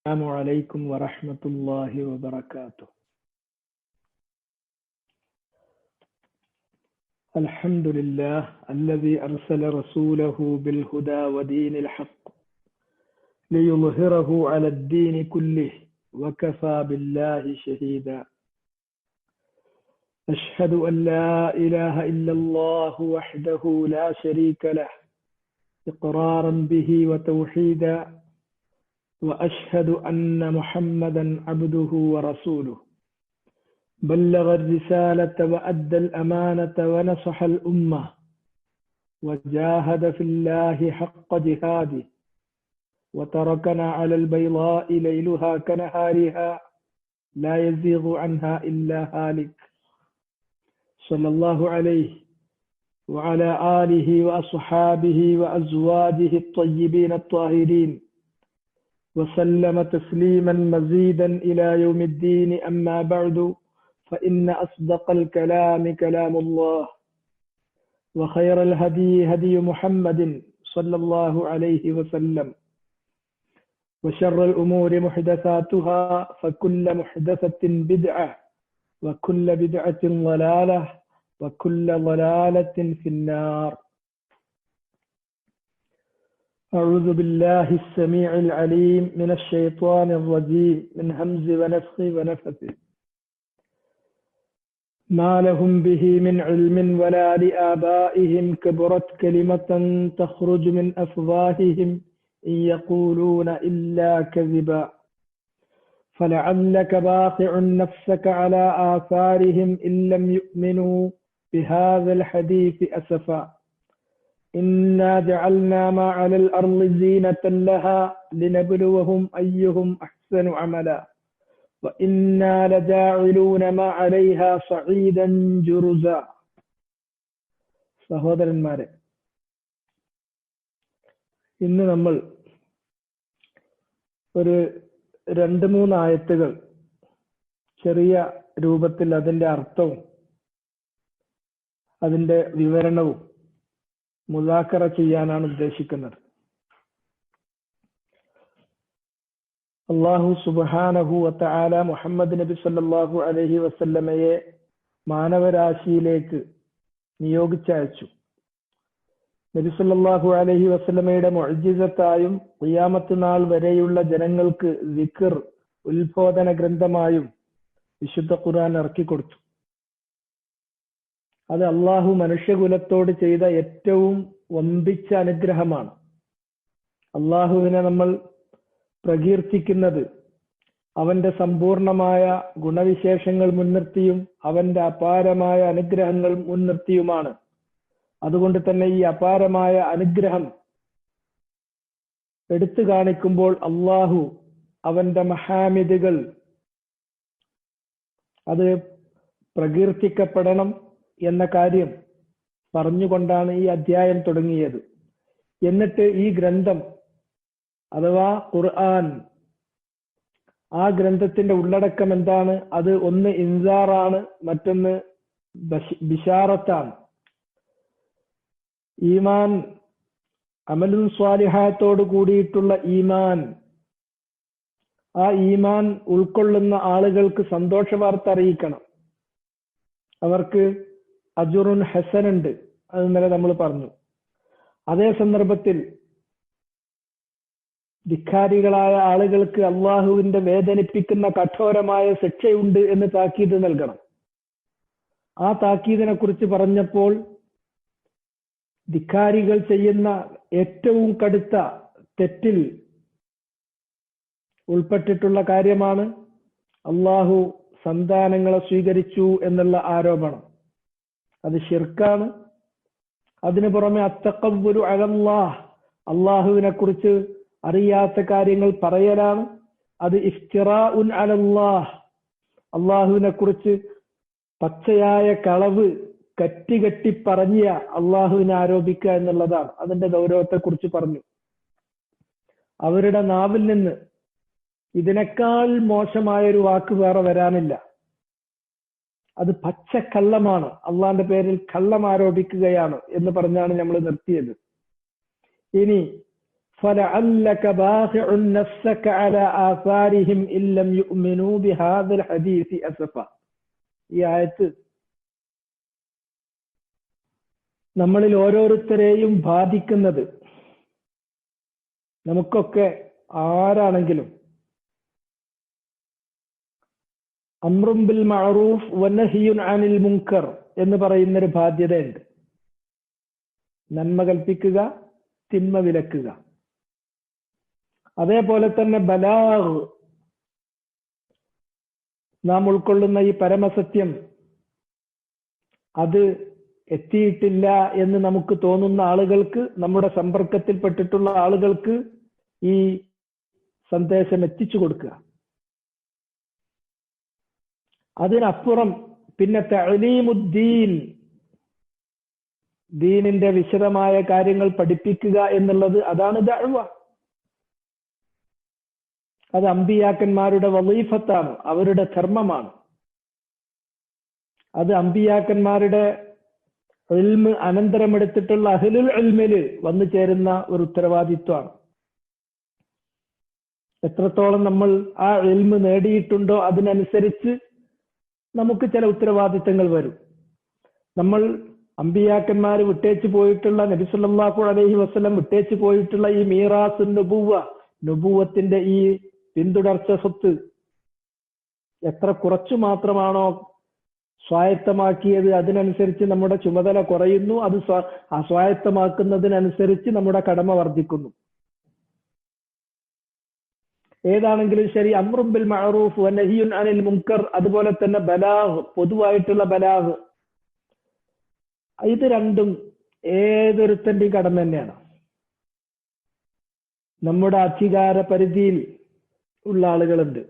السلام عليكم ورحمة الله وبركاته. الحمد لله الذي أرسل رسوله بالهدى ودين الحق ليظهره على الدين كله وكفى بالله شهيدا. أشهد أن لا إله إلا الله وحده لا شريك له إقرارا به وتوحيدا، وأشهد أن محمدا عبده ورسوله بلغ الرسالة وأدى الأمانة ونصح الأمة وجاهد في الله حق جهاده وتركنا على البيضاء ليلها كنهارها لا يزيغ عنها إلا هالك، صلى الله عليه وعلى آله وأصحابه وأزواجه الطيبين الطاهرين وسلم تسليما مزيدا إلى يوم الدين. أما بعد، فإن أصدق الكلام كلام الله، وخير الهدي هدي محمد صلى الله عليه وسلم، وشر الأمور محدثاتها، فكل محدثة بدعة وكل بدعة ضلالة وكل ضلالة في النار. أعوذ بالله السميع العليم من الشيطان الرجيم من همز ونفخ ونفث. ما لهم به من علم ولا لآبائهم كبرت كلمة تخرج من أفواههم إن يقولون إلا كذبا فلعلك باخع نفسك على آثارهم إن لم يؤمنوا بهذا الحديث أسفا إنا جعلنا ما على الأرض زينة لها لنبلوهم أيهم أحسن عملا وإنا لجاعلون ما عليها صعيدا جرزا. സഹോദരന്മാരെ, ഇന്ന് നമ്മൾ ഒരു 2-3 ആയത്തുകൾ ചെറിയ രൂപത്തിൽ അതിൻ്റെ അർത്ഥവും അതിൻ്റെ വിവരണവും മുദാക്കറ ചെയ്യാനാണ് ഉദ്ദേശിക്കുന്നത്. അല്ലാഹു സുബ്ഹാനഹു വതആല മുഹമ്മദ് നബി സല്ലല്ലാഹു അലൈഹി വസല്ലമയെ മാനവരാശിയിലേക്ക് നിയോഗിച്ചയച്ചു. നബി സല്ലല്ലാഹു അലൈഹി വസല്ലമയുടെ മുഅ്ജിസത്തായും ഖിയാമത്ത് നാൾ വരെയുള്ള ജനങ്ങൾക്ക് ദിക്ർ ഉത്ബോധന ഗ്രന്ഥമായും വിശുദ്ധ ഖുർആൻ ഇറക്കിക്കൊടുത്തു. അത് അള്ളാഹു മനുഷ്യകുലത്തോട് ചെയ്ത ഏറ്റവും വമ്പിച്ച അനുഗ്രഹമാണ്. അള്ളാഹുവിനെ നമ്മൾ പ്രകീർത്തിക്കുന്നത് അവന്റെ സമ്പൂർണമായ ഗുണവിശേഷങ്ങൾ മുൻനിർത്തിയും അവന്റെ അപാരമായ അനുഗ്രഹങ്ങൾ മുൻനിർത്തിയുമാണ്. അതുകൊണ്ട് തന്നെ ഈ അപാരമായ അനുഗ്രഹം എടുത്തു കാണിക്കുമ്പോൾ അള്ളാഹു അവന്റെ മഹാമിദുകൾ അത് പ്രകീർത്തിക്കപ്പെടണം എന്ന കാര്യം പറഞ്ഞുകൊണ്ടാണ് ഈ അധ്യായം തുടങ്ങിയത്. എന്നിട്ട് ഈ ഗ്രന്ഥം അഥവാ ഖുർആൻ, ആ ഗ്രന്ഥത്തിന്റെ ഉള്ളടക്കം എന്താണ്? അത് ഒന്ന് ഇൻസാറാണ്, മറ്റൊന്ന് ബിശാറത്താണ്. ഈമാൻ, അമലുൻ സ്വാലിഹാത്തോട് കൂടിയിട്ടുള്ള ഈമാൻ, ആ ഈമാൻ ഉൾക്കൊള്ളുന്ന ആളുകൾക്ക് സന്തോഷ വാർത്ത അറിയിക്കണം. അവർക്ക് അജുറുൻ ഹസനുണ്ട്, അത് ഇന്നലെ നമ്മൾ പറഞ്ഞു. അതേ സന്ദർഭത്തിൽ ധിക്കാരികളായ ആളുകൾക്ക് അള്ളാഹുവിന്റെ വേദനിപ്പിക്കുന്ന കഠോരമായ ശിക്ഷയുണ്ട് എന്ന് താക്കീത് നൽകണം. ആ താക്കീതിനെ കുറിച്ച് പറഞ്ഞപ്പോൾ ധിക്കാരികൾ ചെയ്യുന്ന ഏറ്റവും കടുത്ത തെറ്റിൽ ഉൾപ്പെട്ടിട്ടുള്ള കാര്യമാണ് അള്ളാഹു സന്താനങ്ങളെ സ്വീകരിച്ചു എന്നുള്ള ആരോപണം. അത് ശിർക്കാണ്. അതിനു പുറമെ അത്തഖവ്വുലു അലല്ലാഹ്, അള്ളാഹുവിനെ കുറിച്ച് അറിയാത്ത കാര്യങ്ങൾ പറയലാണ്. അത് ഇഫ്തിറാഉൻ അലല്ലാഹ്, അള്ളാഹുവിനെ കുറിച്ച് പച്ചയായ കളവ് കെട്ടി പറഞ്ഞ അള്ളാഹുവിനെ ആരോപിക്കുക എന്നുള്ളതാണ്. അതിന്റെ ഗൗരവത്തെ കുറിച്ച് പറഞ്ഞു. അവരുടെ നാവിൽ നിന്ന് ഇതിനേക്കാൾ മോശമായൊരു വാക്ക് വേറെ വരാനില്ല. അത് പച്ചക്കള്ളമാണ്, അള്ളാന്റെ പേരിൽ കള്ളം ആരോപിക്കുകയാണ് എന്ന് പറഞ്ഞാണ് നമ്മൾ നിർത്തിയത്. ഇനി فلعلك باخع نفسك على آثارهم إن لم يؤمنوا بهذا الحديث أسفا. ഈ ആയത്ത് നമ്മളിൽ ഓരോരുത്തരെയും ബാധിക്കുന്നത്, നമുക്കൊക്കെ ആരാണെങ്കിലും അംറും ബിൽ മഅറൂഫ് വനഹിയുൻ അനിൽ മുൻകർ എന്ന് പറയുന്നൊരു ബാധ്യതയുണ്ട്. നന്മ കൽപ്പിക്കുക, തിന്മ വിലക്കുക. അതേപോലെ തന്നെ ബലാഗ്, നാം ഉൾക്കൊള്ളുന്ന ഈ പരമസത്യം അത് എത്തിയിട്ടില്ല എന്ന് നമുക്ക് തോന്നുന്ന ആളുകൾക്ക്, നമ്മുടെ സമ്പർക്കത്തിൽപ്പെട്ടിട്ടുള്ള ആളുകൾക്ക് ഈ സന്ദേശം എത്തിച്ചു കൊടുക്കുക. അതിനപ്പുറം പിന്നെ തഅലീമുദ്ദീൻ, ദീനിന്റെ വിശദമായ കാര്യങ്ങൾ പഠിപ്പിക്കുക എന്നുള്ളത്, അതാണ് ദഅവ. അത് അമ്പിയാക്കന്മാരുടെ വളീഫത്താണ്, അവരുടെ ധർമ്മമാണ്. അത് അമ്പിയാക്കന്മാരുടെ ഇൽമ് അനന്തരമെടുത്തിട്ടുള്ള അഹ്ലുൽ ഇൽമില് വന്നു ചേരുന്ന ഒരു ഉത്തരവാദിത്വമാണ്. എത്രത്തോളം നമ്മൾ ആ ഇൽമ് നേടിയിട്ടുണ്ടോ അതിനനുസരിച്ച് നമുക്ക് ചില ഉത്തരവാദിത്തങ്ങൾ വരും. നമ്മൾ അമ്പിയാക്കന്മാർ വിട്ടേച്ചു പോയിട്ടുള്ള, നബി സല്ലല്ലാഹു അലൈഹി വസല്ലം വിട്ടേച്ചു പോയിട്ടുള്ള ഈ മീറാസുൻ നുബുവ്വ, നുബുവത്തിന്റെ ഈ പിന്തുടർച്ച സ്വത്ത് എത്ര കുറച്ചു മാത്രമാണോ സ്വായത്തമാക്കിയത്, അതിനനുസരിച്ച് നമ്മുടെ ചുമതല കുറയുന്നു. അത് സ്വായത്തമാക്കുന്നതിനനുസരിച്ച് നമ്മുടെ കടമ വർദ്ധിക്കുന്നു. ഏതാണെങ്കിലും ശരി, അംറും ബിൽ മഅറൂഫ് വനഹിയുൻ അനിൽ മുൻകർ, അതുപോലെ തന്നെ ബലാഗ്, പൊതുവായിട്ടുള്ള ബലാഗ്, ഇത് രണ്ടും ഏതൊരുത്തന്റെയും കടമ തന്നെയാണ്. നമ്മുടെ അധികാര പരിധിയിൽ ഉള്ള ആളുകളുണ്ട്.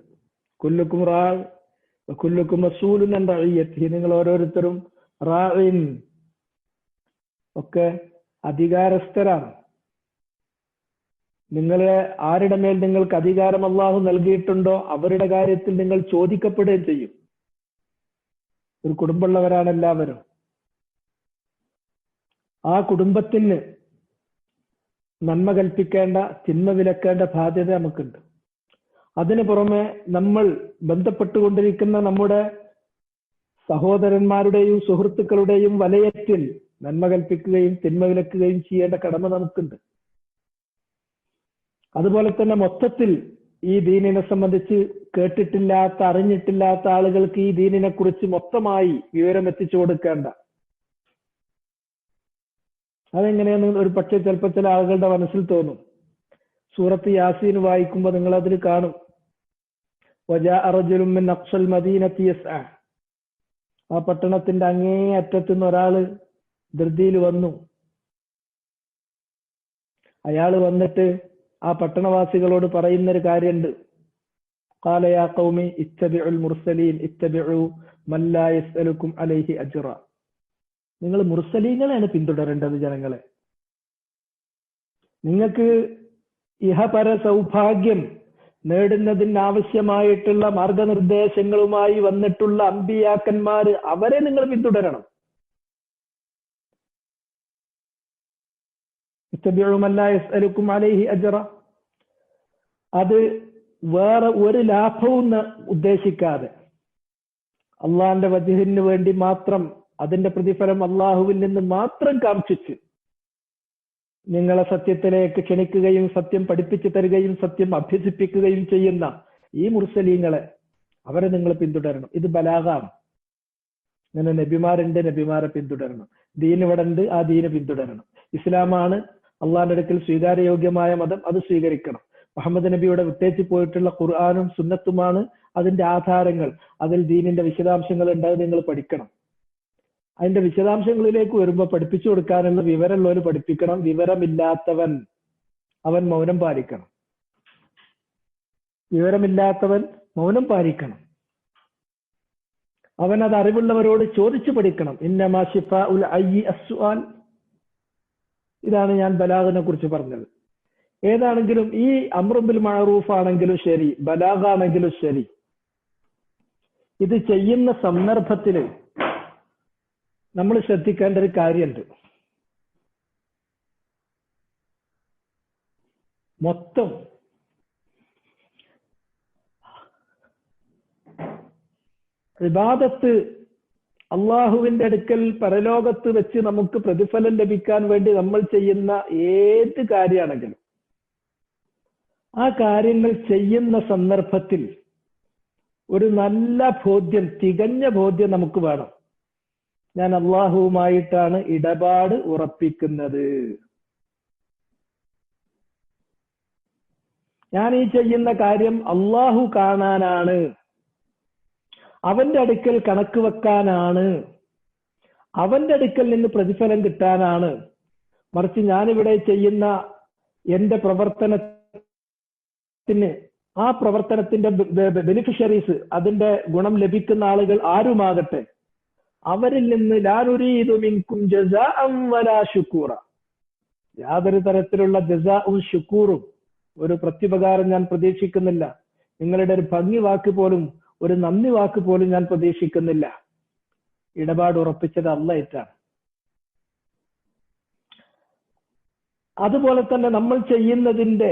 കുല്ലുക്കും റാഇ വകുല്ലുക്കും മസ്ഊലുൻ അൻ റഇയ്യതിഹി, നിങ്ങൾ ഓരോരുത്തരും റാഇൻ, ഒക്കെ അധികാരസ്ഥരാണ്. നിങ്ങളെ ആരുടെ മേൽ നിങ്ങൾക്ക് അധികാരം അല്ലാഹു നൽകിയിട്ടുണ്ടോ അവരുടെ കാര്യത്തിൽ നിങ്ങൾ ചോദിക്കപ്പെടുകയും ചെയ്യും. ഒരു കുടുംബമുള്ളവരാണ് എല്ലാവരും. ആ കുടുംബത്തിന് നന്മ കൽപ്പിക്കേണ്ട, തിന്മ വിലക്കേണ്ട ബാധ്യത നമുക്കുണ്ട്. അതിനു പുറമെ നമ്മൾ ബന്ധപ്പെട്ടുകൊണ്ടിരിക്കുന്ന നമ്മുടെ സഹോദരന്മാരുടെയും സുഹൃത്തുക്കളുടെയും വലയത്തിൽ നന്മ കൽപ്പിക്കുകയും തിന്മ വിലക്കുകയും ചെയ്യേണ്ട കടമ നമുക്കുണ്ട്. അതുപോലെ തന്നെ മൊത്തത്തിൽ ഈ ദീനിനെ സംബന്ധിച്ച് കേട്ടിട്ടില്ലാത്ത, അറിഞ്ഞിട്ടില്ലാത്ത ആളുകൾക്ക് ഈ ദീനിനെ കുറിച്ച് മൊത്തമായി വിവരം എത്തിച്ചു കൊടുക്കേണ്ട. അതെങ്ങനെയാന്ന് ഒരു പക്ഷേ ചിലപ്പോൾ ചില ആളുകളുടെ മനസ്സിൽ തോന്നും. സൂറത്ത് യാസീൻ വായിക്കുമ്പോൾ നിങ്ങൾ അതിൽ കാണും, വജാഅ റജുലുൻ മിൻ അഖ്സൽ മദീനത്തി യസ്അ, ആ പട്ടണത്തിന്റെ അങ്ങേ അറ്റത്തുനിന്ന് ഒരാള് ധൃതിയിൽ വന്നു. അയാൾ വന്നിട്ട് ആ പട്ടണവാസികളോട് പറയുന്നൊരു കാര്യമുണ്ട്. ഖാല യാ ഖൗമി ഇത്തബിഉൽ മുർസലീൻ ഇത്തബിഉ മൻ ലാ യസ്അലുക്കും അലൈഹി അജ്റ, നിങ്ങൾ മുർസലീങ്ങളെയാണ് പിന്തുടരേണ്ടത്. ജനങ്ങളെ, നിങ്ങൾക്ക് ഇഹപര സൗഭാഗ്യം നേടുന്നതിന് ആവശ്യമായിട്ടുള്ള മാർഗനിർദ്ദേശങ്ങളുമായി വന്നിട്ടുള്ള അമ്പിയാക്കന്മാര്, അവരെ നിങ്ങൾ പിന്തുടരണം. ഇത്തബിഉ മൻ ലാ യസ്അലുക്കും അലൈഹി അജ്റ, അത് വേറെ ഒരു ലാഭവും ഉദ്ദേശിക്കാതെ അള്ളാഹിന്റെ വജ്ഹിന് വേണ്ടി മാത്രം, അതിന്റെ പ്രതിഫലം അള്ളാഹുവിൽ നിന്ന് മാത്രം കാംക്ഷിച്ച് നിങ്ങളെ സത്യത്തിലേക്ക് ക്ഷണിക്കുകയും സത്യം പഠിപ്പിച്ചു തരികയും സത്യം അഭ്യസിപ്പിക്കുകയും ചെയ്യുന്ന ഈ മുർസലീങ്ങളെ, അവരെ നിങ്ങൾ പിന്തുടരണം. ഇത് ബലാഗാണ്. അങ്ങനെ നബിമാരുണ്ട്, നബിമാരെ പിന്തുടരണം. ദീൻ ഇവിടെ ഉണ്ട്, ആ ദീനെ പിന്തുടരണം. ഇസ്ലാമാണ് അള്ളാഹിന്റെ അടുക്കൽ സ്വീകാര്യയോഗ്യമായ മതം, അത് സ്വീകരിക്കണം. മുഹമ്മദ് നബിയുടെ വിട്ടേച്ച് പോയിട്ടുള്ള ഖുർആനും സുന്നത്തുമാണ് അതിന്റെ ആധാരങ്ങൾ. അതിൽ ദീനിന്റെ വിശദാംശങ്ങൾ ഉണ്ട്, അത് നിങ്ങൾ പഠിക്കണം. അതിന്റെ വിശദാംശങ്ങളിലേക്ക് വരുമ്പോൾ പഠിപ്പിച്ചു കൊടുക്കാനുള്ള വിവരമുള്ളവർ പഠിപ്പിക്കണം. വിവരമില്ലാത്തവൻ അവൻ മൗനം പാലിക്കണം. വിവരമില്ലാത്തവൻ മൗനം പാലിക്കണം. അവൻ അത് അറിവുള്ളവരോട് ചോദിച്ചു പഠിക്കണം. ഇന്നമാ ശിഫാഉൽ അയ്യി അസ്സുആൽ. ഇതാണ് ഞാൻ ബലാഗിനെ കുറിച്ച് പറഞ്ഞത്. ഏതാണെങ്കിലും ഈ അംറും ബിൽ മഅറൂഫ് ആണെങ്കിലും ശരി, ബലാഗാണെങ്കിലും ശരി, ഇത് ചെയ്യുന്ന സന്ദർഭത്തിൽ നമ്മൾ ശ്രദ്ധിക്കേണ്ട ഒരു കാര്യമുണ്ട്. മൊത്തം ഇബാദത്ത് അള്ളാഹുവിന്റെ അടുക്കൽ പരലോകത്ത് വെച്ച് നമുക്ക് പ്രതിഫലം ലഭിക്കാൻ വേണ്ടി നമ്മൾ ചെയ്യുന്ന ഏത് കാര്യമാണെങ്കിലും ആ കാര്യങ്ങൾ ചെയ്യുന്ന സന്ദർഭത്തിൽ ഒരു നല്ല ബോധ്യം, തികഞ്ഞ ബോധ്യം നമുക്ക് വേണം. ഞാൻ അള്ളാഹുവുമായിട്ടാണ് ഇടപാട് ഉറപ്പിക്കുന്നത്. ഞാൻ ഈ ചെയ്യുന്ന കാര്യം അള്ളാഹു കാണാനാണ്, അവന്റെ അടുക്കൽ കണക്ക് വെക്കാനാണ്, അവന്റെ അടുക്കൽ നിന്ന് പ്രതിഫലം കിട്ടാനാണ്. മറിച്ച് ഞാനിവിടെ ചെയ്യുന്ന എന്റെ പ്രവർത്തനത്തിന്, ആ പ്രവർത്തനത്തിന്റെ ബെനിഫിഷ്യറീസ്, അതിന്റെ ഗുണം ലഭിക്കുന്ന ആളുകൾ ആരുമാകട്ടെ, അവരിൽ നിന്ന് ലാ നുരീദു മിൻകും ജസാഅൻ വലാ ശുക്കൂറ, യാതൊരു തരത്തിലുള്ള ജസാഉം ശുക്കൂറും, ഒരു പ്രത്യുപകാരം ഞാൻ പ്രതീക്ഷിക്കുന്നില്ല. നിങ്ങളുടെ ഒരു ഭംഗി വാക്ക് പോലും, ഒരു നന്ദി വാക്ക് പോലും ഞാൻ പ്രതീക്ഷിക്കുന്നില്ല. ഇടപാട് ഉറപ്പിച്ചത് അല്ലാഹുവായിട്ടാണ്. അതുപോലെ തന്നെ നമ്മൾ ചെയ്യുന്നതിന്റെ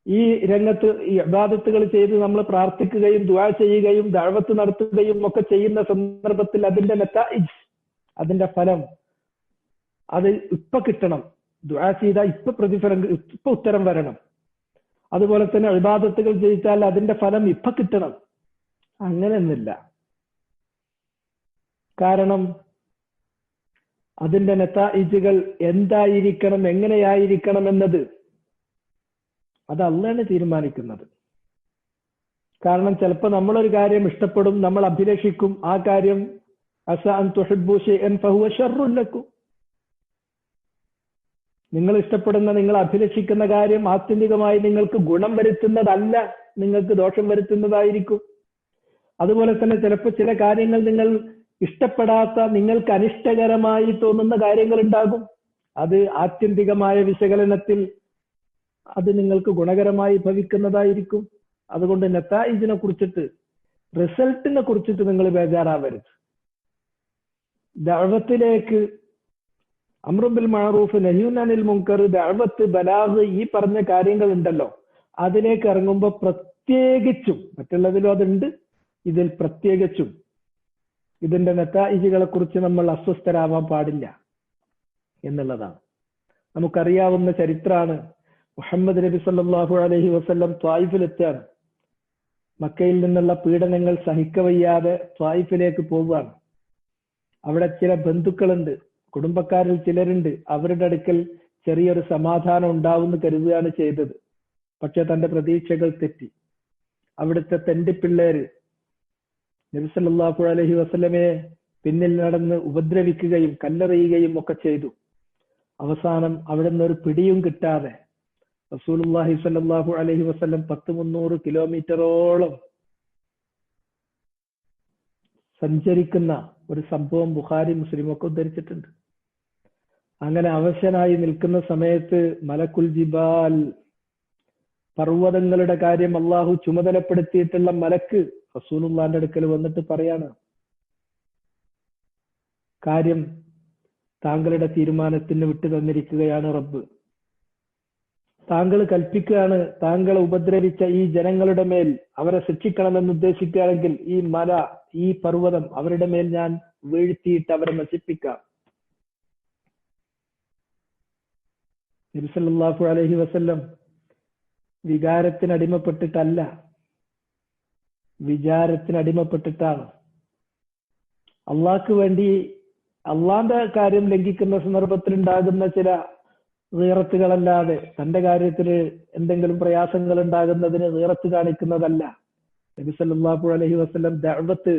ഈ രംഗത്ത് ഈ ഇബാദത്തുകൾ ചെയ്ത് നമ്മൾ പ്രാർത്ഥിക്കുകയും ദുആ ചെയ്യുകയും ദഅവത്ത് നടത്തുകയും ഒക്കെ ചെയ്യുന്ന സന്ദർഭത്തിൽ അതിന്റെ നതായിജ്, അതിന്റെ ഫലം അത് ഇപ്പൊ കിട്ടണം. ദുആ ചെയ്താൽ ഇപ്പൊ പ്രതിഫലം, ഇപ്പൊ ഉത്തരം വരണം. അതുപോലെ തന്നെ ഇബാദത്തുകൾ ചെയ്താൽ അതിന്റെ ഫലം ഇപ്പൊ കിട്ടണം, അങ്ങനെയൊന്നുമില്ല. കാരണം അതിന്റെ നതായിജുകൾ എന്തായിരിക്കണം, എങ്ങനെയായിരിക്കണം എന്നത് അത് അല്ലാഹുവാണ് തീരുമാനിക്കുന്നത്. കാരണം ചിലപ്പോൾ നമ്മളൊരു കാര്യം ഇഷ്ടപ്പെടും, നമ്മൾ അഭിലഷിക്കും, ആ കാര്യം അസ അൻ തുഹിബ്ബു ശൈഅൻ ഫഹുവ ശർറുൻ ലക്കും, നിങ്ങൾ ഇഷ്ടപ്പെടുന്ന, നിങ്ങൾ അഭിലഷിക്കുന്ന കാര്യം ആത്യന്തികമായി നിങ്ങൾക്ക് ഗുണം വരുത്തുന്നതല്ല, നിങ്ങൾക്ക് ദോഷം വരുത്തുന്നതായിരിക്കും. അതുപോലെ തന്നെ ചിലപ്പോൾ ചില കാര്യങ്ങൾ നിങ്ങൾ ഇഷ്ടപ്പെടാത്ത, നിങ്ങൾക്ക് അനിഷ്ടകരമായി തോന്നുന്ന കാര്യങ്ങൾ ഉണ്ടാകും. അത് ആത്യന്തികമായ വിശകലനത്തിൽ അത് നിങ്ങൾക്ക് ഗുണകരമായി ഭവിക്കുന്നതായിരിക്കും. അതുകൊണ്ട് നതായിജിനെ കുറിച്ചിട്ട്, റിസൾട്ടിനെ കുറിച്ചിട്ട് നിങ്ങൾ ബേജാറാവരുത്. ദഅവത്തിലേക്ക്, അംറു ബിൽ മഅറൂഫ് നഹ്യുൻ അനിൽ മുൻകർ, ദഅവത്ത്, ബലാഗ്, ഈ പറഞ്ഞ കാര്യങ്ങൾ ഉണ്ടല്ലോ, അതിലേക്ക് ഇറങ്ങുമ്പോൾ പ്രത്യേകിച്ചും, മറ്റുള്ളതിലും അതുണ്ട്, ഇതിൽ പ്രത്യേകിച്ചും ഇതിന്റെ നതായിജുകളെ കുറിച്ച് നമ്മൾ അസ്വസ്ഥരാവാൻ പാടില്ല എന്നുള്ളതാണ്. നമുക്കറിയാവുന്ന ചരിത്രമാണ്. മുഹമ്മദ് നബി സല്ലല്ലാഹു അലൈഹി വസല്ലം ത്വായിഫിലെത്താണ്. മക്കയിൽ നിന്നുള്ള പീഡനങ്ങൾ സഹിക്കവയ്യാതെ ത്വായിഫിലേക്ക് പോവുകയാണ്. അവിടെ ചില ബന്ധുക്കളുണ്ട്, കുടുംബക്കാരിൽ ചിലരുണ്ട്. അവരുടെ അടുക്കൽ ചെറിയൊരു സമാധാനം ഉണ്ടാവുമെന്ന് കരുതുകയാണ് ചെയ്തത്. പക്ഷെ തന്റെ പ്രതീക്ഷകൾ തെറ്റി. അവിടുത്തെ തെണ്ടിപ്പിള്ളേര് നബി സല്ലല്ലാഹു അലൈഹി വസല്ലമയെ പിന്നിൽ നടന്ന് ഉപദ്രവിക്കുകയും കല്ലെറിയുകയും ഒക്കെ ചെയ്തു. അവസാനം അവിടെ നിന്ന് ഒരു പിടിയും കിട്ടാതെ റസൂലുള്ളാഹി സ്വല്ലല്ലാഹു അലൈഹി വസല്ലം 300 കിലോമീറ്ററോളം സഞ്ചരിക്കുന്ന ഒരു സംഭവം ബുഖാരി മുസ്ലിമൊക്കെ ഉദ്ധരിച്ചിട്ടുണ്ട്. അങ്ങനെ അവശനായി നിൽക്കുന്ന സമയത്ത് മലക്കുൽ ജിബാൽ, പർവ്വതങ്ങളുടെ കാര്യം അള്ളാഹു ചുമതലപ്പെടുത്തിയിട്ടുള്ള മലക്ക് റസൂലുള്ളാഹിന്റെ അടുക്കൽ വന്നിട്ട് പറയാണ്, കാര്യം താങ്കളുടെ തീരുമാനത്തിന് വിട്ടു തന്നിരിക്കുകയാണ് റബ്ബ്. താങ്കൾ കൽപ്പിക്കുകയാണ്, താങ്കളെ ഉപദ്രവിച്ച ഈ ജനങ്ങളുടെ മേൽ അവരെ ശിക്ഷിക്കണമെന്ന് ഉദ്ദേശിക്കുകയാണെങ്കിൽ ഈ മല, ഈ പർവ്വതം അവരുടെ മേൽ ഞാൻ വീഴ്ത്തിയിട്ട് അവരെ നശിപ്പിക്കാം. നബി സല്ലല്ലാഹു അലൈഹി വസല്ലം വികാരത്തിനടിമപ്പെട്ടിട്ടല്ല, വിചാരത്തിനടിമപ്പെട്ടിട്ടാണ്. അള്ളാഹ്ക്ക് വേണ്ടി, അള്ളാന്റെ കാര്യം ലംഘിക്കുന്ന സന്ദർഭത്തിൽ ഉണ്ടാകുന്ന ചില ഗീറത്തുകളല്ലാതെ തന്റെ കാര്യത്തിൽ എന്തെങ്കിലും പ്രയാസങ്ങൾ ഉണ്ടാകുന്നതിന് ഗീറത്ത് കാണിക്കുന്നതല്ല. നബി സല്ലല്ലാഹു അലൈഹി വസല്ലം ദഅവത്ത്,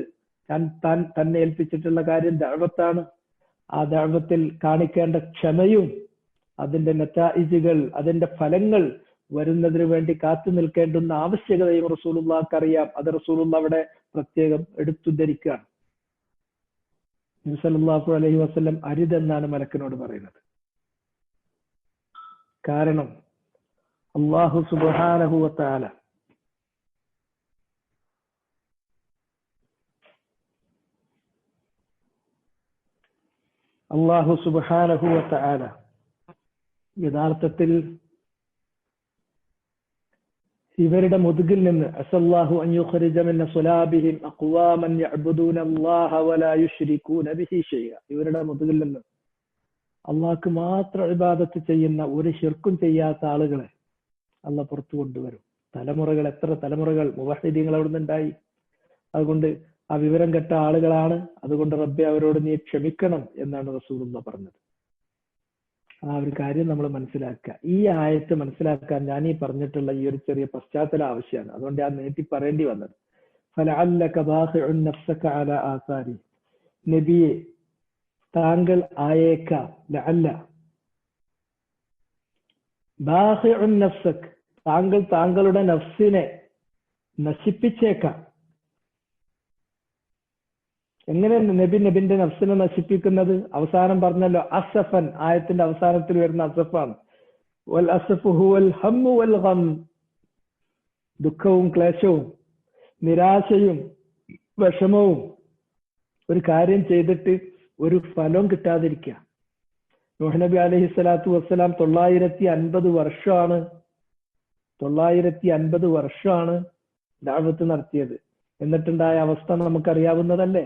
തന്നെ ഏൽപ്പിച്ചിട്ടുള്ള കാര്യം ദഅവത്താണ്. ആ ദഅവത്തിൽ കാണിക്കേണ്ട ക്ഷമയും അതിന്റെ നതായിജുകൾ, അതിന്റെ ഫലങ്ങൾ വരുന്നതിന് വേണ്ടി കാത്തു നിൽക്കേണ്ടുന്ന ആവശ്യകതയും റസൂലുള്ളാഹിക്ക് അറിയാം. അത് റസൂലുള്ളാഹി അവിടെ പ്രത്യേകം എടുത്തുദ്ധരിക്കുകയാണ്. നബി സല്ലല്ലാഹു അലൈഹി വസല്ലം അരുതെന്നാണ് മലക്കിനോട് പറയുന്നത്. കാരണം അല്ലാഹു സുബ്ഹാനഹു വ തആല യഥാർത്ഥത്തിൽ ഇവരുടെ മുതുകിൽ നിന്ന് അസല്ലാഹു അൻ യുഖ്രിജ മിൻ സ്വലാബിഹിം അഖ്വാമൻ യഅ്ബുദൂന അല്ലാഹ വലാ യുശ്രികൂന ബിഹി ഷൈഅ. ഇവരുടെ മുതുകിൽ നിന്ന് അള്ളാഹ്ക്ക് മാത്രം ഇബാദത്ത് ചെയ്യുന്ന, ഒരു ശിർക്കും ചെയ്യാത്ത ആളുകളെ അള്ളാഹ് പുറത്തു കൊണ്ടുവരും. തലമുറകൾ, എത്ര തലമുറകൾ മുവഹ്ഹിദീങ്ങൾ അവിടുന്ന് ഉണ്ടായി. അതുകൊണ്ട് ആ വിവരം കെട്ട ആളുകളാണ്. അതുകൊണ്ട് റബ്ബെ അവരോട് നീ ക്ഷമിക്കണം എന്നാണ് റസൂലുള്ളാഹി പറഞ്ഞത്. ആ ഒരു കാര്യം നമ്മൾ മനസ്സിലാക്കുക. ഈ ആയത്ത് മനസ്സിലാക്കാൻ ഞാൻ ഈ പറഞ്ഞിട്ടുള്ള ഈ ഒരു ചെറിയ പശ്ചാത്തല ആവശ്യമാണ്. അതുകൊണ്ട് ഞാൻ നീട്ടി പറയേണ്ടി വന്നത്. ഫലഅല്ലക ബാഖിഉൻ നഫ്സക അലാ ആസാരി, നബിയെ താങ്കൾ ആയേക്കാം, ലഅല്ല ബാഖിഉൻ നഫ്സക, താങ്കൾ താങ്കളുടെ നഫ്സിനെ നശിപ്പിച്ചേക്കാം. എങ്ങനെ നബിന്റെ നഫ്സിനെ നശിപ്പിക്കുന്നത്? അവസാനം പറഞ്ഞല്ലോ അസഫൻ, ആയത്തിന്റെ അവസാനത്തിൽ വരുന്ന അസഫാണ്. വൽ അസഫു ഹുവൽ ഹമ്മു വൽ ഗം, ദുഃഖവും ക്ലേശവും നിരാശയും വിഷമവും, ഒരു കാര്യം ചെയ്തിട്ട് ഒരു ഫലവും കിട്ടാതിരിക്കുക. നൂഹ് നബി അലൈഹി സ്വലാത്തു വസ്സലാം 950 വർഷമാണ് ദഅവത്ത് നടത്തിയത്. എന്നിട്ടുണ്ടായ അവസ്ഥ നമുക്കറിയാവുന്നതല്ലേ.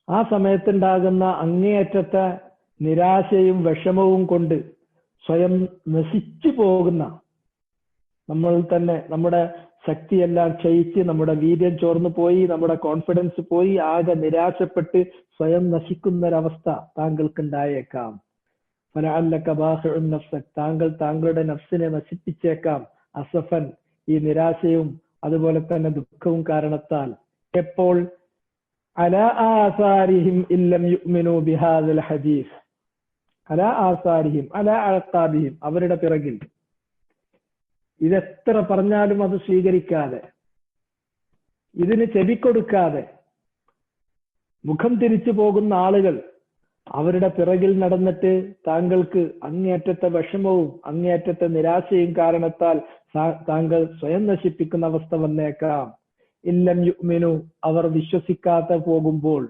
ആ സമയത്തുണ്ടാകുന്ന അങ്ങേയറ്റത്തെ നിരാശയും വിഷമവും കൊണ്ട് സ്വയം നശിച്ചു പോകുന്ന, നമ്മൾ തന്നെ നമ്മുടെ ശക്തിയെല്ലാം ക്ഷയിച്ച് നമ്മുടെ വീര്യം ചോർന്നു പോയി, നമ്മുടെ കോൺഫിഡൻസ് പോയി, ആകെ നിരാശപ്പെട്ട് സ്വയം നശിക്കുന്നൊരവസ്ഥ താങ്കൾക്കുണ്ടായേക്കാം. ഫലഅല്ലക ബാഖിഉൻ നഫ്സക, താങ്കൾ താങ്കളുടെ നഫ്സിനെ നശിപ്പിച്ചേക്കാം. അസഫൻ, ഈ നിരാശയും അതുപോലെ തന്നെ ദുഃഖവും കാരണത്താൽ. എപ്പോൾ? അലാ ആസാരിഹിം ഇല്ലം യുഅ്മിനൂ ബിഹാദൽ ഹദീസ്, അലാ ആസാരിഹിം അലാ അഅഖാബിഹിം, അവരുടെ പിറകിൽ. ഇതെത്ര പറഞ്ഞാലും അത് സ്വീകരിക്കാതെ, ഇതിന് ചെവിക്കൊടുക്കാതെ മുഖം തിരിച്ചു പോകുന്ന ആളുകൾ അവരുടെ പിറകിൽ നടന്നിട്ട് താങ്കൾക്ക് അങ്ങേയറ്റത്തെ വിഷമവും അങ്ങേയറ്റത്തെ നിരാശയും കാരണത്താൽ താങ്കൾ സ്വയം നശിപ്പിക്കുന്ന അവസ്ഥ വന്നേക്കാം. ഇല്ലം യുഅ്മിനു, അവർ വിശ്വസിക്കാതെ പോകുമ്പോൾ,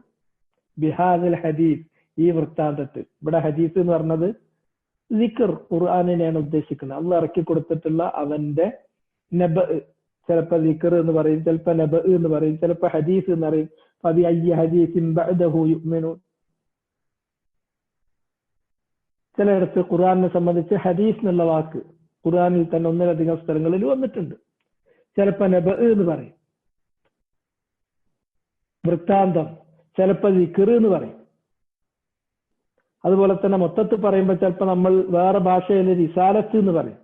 ബിഹാദൽ ഹദീസ്, ഈ വൃത്താന്തത്തിൽ. ഇവിടെ ഹദീസ് എന്ന് പറഞ്ഞത് ദിക്ർ, ഖുർആനിനെയാണ് ഉദ്ദേശിക്കുന്നത്. അള്ളാഹ് ഇറക്കി കൊടുത്തിട്ടുള്ള അവന്റെ നബ, ചിലപ്പോ ദിക്ർ എന്ന് പറയും, ചിലപ്പോ നബ എന്ന് പറയും, ചിലപ്പോ ഹദീസ് എന്ന് പറയും. ഫബിഅയ്യി ഹദീസിൻ ബഅദഹു യുഅ്മിനൂൻ. ചിലയിടത്ത് ഖുർആനെ സംബന്ധിച്ച് ഹദീസ് എന്നുള്ള വാക്ക് ഖുർആനിൽ തന്നെ ഒന്നിലധികം സ്ഥലങ്ങളിൽ വന്നിട്ടുണ്ട്. ചിലപ്പോ നബ എന്ന് പറയും, വൃത്താന്തം. ചിലപ്പോ ദിക്ർ എന്ന് പറയും. അതുപോലെ തന്നെ മൊത്തത്തിൽ പറയുമ്പോൾ ചിലപ്പോൾ നമ്മൾ വേറെ ഭാഷയിൽ റിസാലത്ത് എന്ന് പറയും.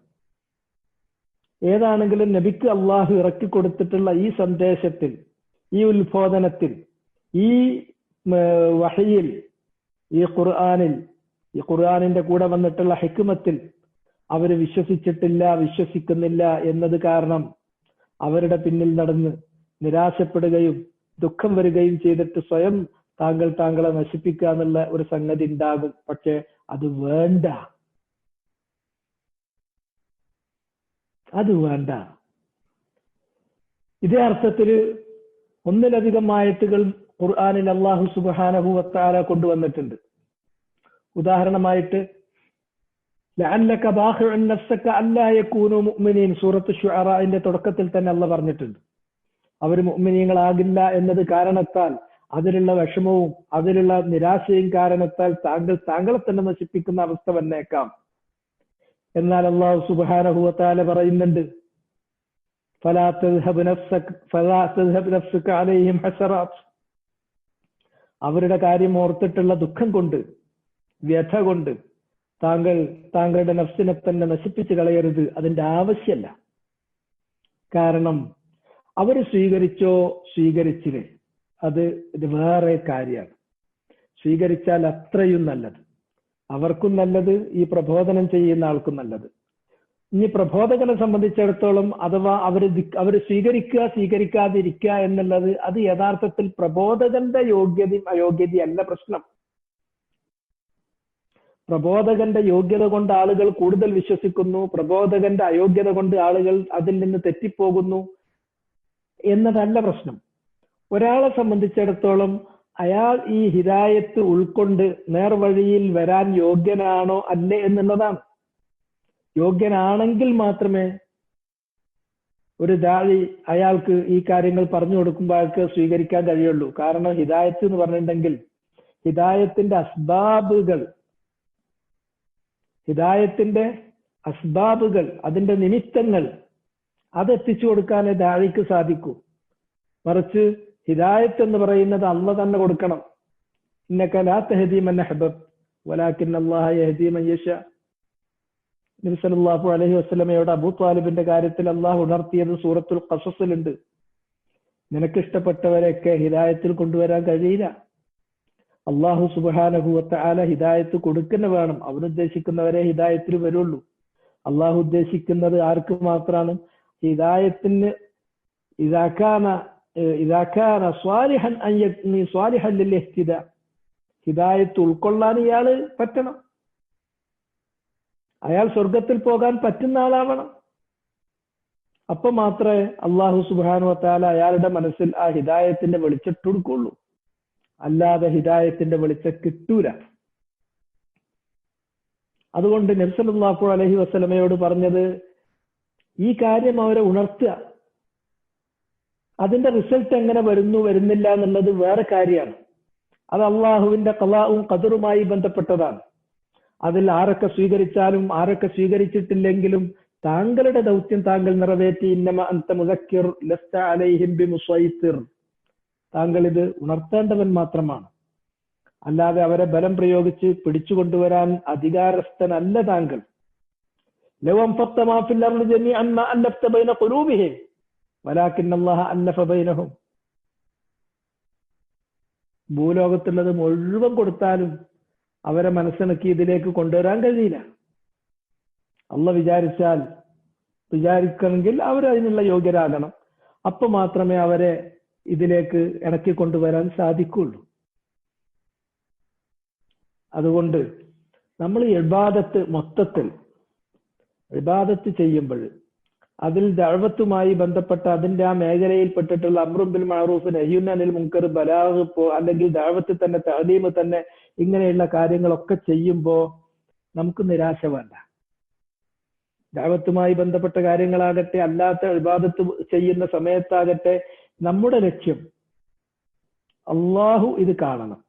ഏതാണെങ്കിലും നബിക്ക് അള്ളാഹു ഇറക്കി കൊടുത്തിട്ടുള്ള ഈ സന്ദേശത്തിൽ, ഈ ഉത്ബോധനത്തിൽ, ഈ വഹയിൽ, ഈ ഖുർആനിൽ, ഈ ഖുർആനിന്റെ കൂടെ വന്നിട്ടുള്ള ഹിക്മത്തിൽ അവര് വിശ്വസിച്ചിട്ടില്ല, വിശ്വസിക്കുന്നില്ല എന്നത് കാരണം അവരുടെ പിന്നിൽ നടന്ന് നിരാശപ്പെടുകയും ദുഃഖം വരികയും ചെയ്തിട്ട് സ്വയം താങ്കളെ നശിപ്പിക്കുക എന്നുള്ള ഒരു സംഗതി ഉണ്ടാകും. പക്ഷെ അത് വേണ്ട, അത് വേണ്ട. ഇതേ അർത്ഥത്തിൽ ഒന്നിലധികം ആയത്തുകൾ ഖുർആനിൽ അല്ലാഹു സുബ്ഹാനഹു വ തആല കൊണ്ടുവന്നിട്ടുണ്ട്. ഉദാഹരണമായിട്ട് ലഅല്ലക ബാഖിഉൻ നഫ്സക അല്ലാ യകൂനു മുഅ്മിനീൻ, സൂറത്ത് ശുഅറാഇന്റെ തുടക്കത്തിൽ തന്നെ അല്ലാഹ് പറഞ്ഞിട്ടുണ്ട്. അവർ മുഅ്മിനീങ്ങളാകില്ല എന്നത് കാരണത്താൽ, അതിലുള്ള വിഷമവും അതിലുള്ള നിരാശയും കാരണത്താൽ താങ്കളെ തന്നെ നശിപ്പിക്കുന്ന അവസ്ഥ വന്നേക്കാം. എന്നാൽ അല്ലാഹു സുബ്ഹാനഹു വ തആല പറയുന്നുണ്ട്, ഫലാ തദ്ഹബ് നഫ്സുക അലൈഹിം ഹസറാത്ത്, അവരുടെ കാര്യം ഓർത്തിട്ടുള്ള ദുഃഖം കൊണ്ട്, വ്യഥ കൊണ്ട് താങ്കളുടെ നഫ്സിനെ തന്നെ നശിപ്പിച്ചു കളയരുത്. അതിന്റെ ആവശ്യമല്ല. കാരണം അവര് സ്വീകരിച്ചോ സ്വീകരിച്ചില്ലേ, അത് വേറെ കാര്യമാണ്. സ്വീകരിച്ചാൽ അത്രയും നല്ലത്, അവർക്കും നല്ലത്, ഈ പ്രബോധനം ചെയ്യുന്ന ആൾക്കും നല്ലത്. ഇനി പ്രബോധകനെ സംബന്ധിച്ചിടത്തോളം അഥവാ അവര് സ്വീകരിക്കാതിരിക്കുക എന്നുള്ളത് അത് യഥാർത്ഥത്തിൽ പ്രബോധകന്റെ യോഗ്യതയും അയോഗ്യതയല്ല പ്രശ്നം. പ്രബോധകന്റെ യോഗ്യത കൊണ്ട് ആളുകൾ കൂടുതൽ വിശ്വസിക്കുന്നു, പ്രബോധകന്റെ അയോഗ്യത കൊണ്ട് ആളുകൾ അതിൽ നിന്ന് തെറ്റിപ്പോകുന്നു എന്നതല്ല പ്രശ്നം. ഒരാളെ സംബന്ധിച്ചിടത്തോളം അയാൾ ഈ ഹിദായത്ത് ഉൾക്കൊണ്ട് നേർവഴിയിൽ വരാൻ യോഗ്യനാണോ അല്ലേ എന്നുള്ളതാണ്. യോഗ്യനാണെങ്കിൽ മാത്രമേ ഒരു ദാഴി അയാൾക്ക് ഈ കാര്യങ്ങൾ പറഞ്ഞു കൊടുക്കുമ്പോൾ അയാൾക്ക് സ്വീകരിക്കാൻ കഴിയുള്ളൂ. കാരണം ഹിദായത്ത് എന്ന് പറഞ്ഞിട്ടുണ്ടെങ്കിൽ ഹിദായത്തിന്റെ അസ്ബാബുകൾ അതിന്റെ നിമിത്തങ്ങൾ അതെത്തിച്ചു കൊടുക്കാനേ ദാഴിക്ക് സാധിക്കൂ. മറിച്ച് ഹിദായത്ത് എന്ന് പറയുന്നത് അള്ളാഹ് തന്നെ കൊടുക്കണം. ഇന്നക ലാ തഹ്ദീ മൻ അഹ്ബബ്ത വലാകിൻ അല്ലാഹ യഹ്ദീ മൻ യശാ. നബി സല്ലല്ലാഹു അലൈഹി വസല്ലമയോട് അബൂ ത്വാലിബിന്റെ കാര്യത്തിൽ അള്ളാഹു ഉണർത്തിയത് സൂറത്തുൽ ഖസസിലുണ്ട്. നിനക്ക് ഇഷ്ടപ്പെട്ടവരെയൊക്കെ ഹിദായത്തിൽ കൊണ്ടുവരാൻ കഴിയില്ല. അള്ളാഹു സുബ്ഹാനഹു വ തആല ഹിദായത്ത് കൊടുക്കുന്ന വേണം. അവൻ ഉദ്ദേശിക്കുന്നവരെ ഹിദായത്തിൽ വരുള്ളൂ. അള്ളാഹു ഉദ്ദേശിക്കുന്നത് ആർക്ക് മാത്രമാണ്? ഹിദായത്തിന് ഹിദായത്ത് ഉൾക്കൊള്ളാൻ ഇയാള് പറ്റണം. അയാൾ സ്വർഗത്തിൽ പോകാൻ പറ്റുന്ന ആളാവണം. അപ്പൊ മാത്രമേ അള്ളാഹു സുബ്ഹാനഹു വ തആല അയാളുടെ മനസ്സിൽ ആ ഹിദായത്തിന്റെ വെളിച്ചം കൊടുക്കുള്ളൂ. അല്ലാതെ ഹിദായത്തിന്റെ വെളിച്ചം കിട്ടൂല. അതുകൊണ്ട് നബി സല്ലല്ലാഹു അലൈഹി വസല്ലമയോട് പറഞ്ഞത് ഈ കാര്യം അവരെ ഉണർത്തുക. അതിന്റെ റിസൾട്ട് എങ്ങനെ വരുന്നില്ല എന്നുള്ളത് വേറെ കാര്യമാണ്. അത് അള്ളാഹുവിന്റെ ഖളാഉം ഖദറുമായി ബന്ധപ്പെട്ടതാണ്. അതിൽ ആരൊക്കെ സ്വീകരിച്ചാലും ആരൊക്കെ സ്വീകരിച്ചിട്ടില്ലെങ്കിലും താങ്കളുടെ ദൗത്യം താങ്കൾ നിറവേറ്റി. ഇന്നമ അൻത മുദക്കിർ ലസ്ത അലൈഹിം ബിമുസൈത്തിർ. താങ്കൾ ഇത് ഉണർത്തേണ്ടവൻ മാത്രമാണ്, അല്ലാതെ അവരെ ബലം പ്രയോഗിച്ച് പിടിച്ചുകൊണ്ടുവരാൻ അധികാരസ്ഥനല്ല താങ്കൾ. ലൗ അൻഫഖ്ത മാ ഫിൽ അർളി ജമീഅൻ മാ അല്ലഫ്ത ബൈന ഖുലൂബിഹിം വലാകിൻ അല്ലാഹ അല്ലഫ ബൈനഹും. ഭൂലോകത്തുള്ളത് മുഴുവൻ കൊടുത്താലും അവരെ മനസ്സിണക്കി ഇതിലേക്ക് കൊണ്ടുവരാൻ കഴിയില്ല. അള്ളാഹ് വിചാരിക്കണമെങ്കിൽ അവർ അതിനുള്ള യോഗ്യരാകണം. അപ്പൊ മാത്രമേ അവരെ ഇതിലേക്ക് ഇണക്കി കൊണ്ടുവരാൻ സാധിക്കുള്ളൂ. അതുകൊണ്ട് നമ്മൾ ഇബാദത്ത് മൊത്തത്തിൽ ഇബാദത്ത് ചെയ്യുമ്പോൾ അതിൽ ദഅവത്തുമായി ബന്ധപ്പെട്ട അതിന്റെ ആ മേഖലയിൽ പെട്ടിട്ടുള്ള അംറും ബിൽ മഅറൂഫ് നഹ്യുൻ അനിൽ മുൻകർ ബലാഗ് അല്ലെങ്കിൽ ദഅവത്ത് തന്നെ തഅലീം തന്നെ ഇങ്ങനെയുള്ള കാര്യങ്ങളൊക്കെ ചെയ്യുമ്പോൾ നമുക്ക് നിരാശ വേണ്ട. ദഅവത്തുമായി ബന്ധപ്പെട്ട കാര്യങ്ങളാകട്ടെ അല്ലാത്ത ഇബാദത്ത് ചെയ്യുന്ന സമയത്താകട്ടെ നമ്മുടെ ലക്ഷ്യം അള്ളാഹു ഇത് കാണണം,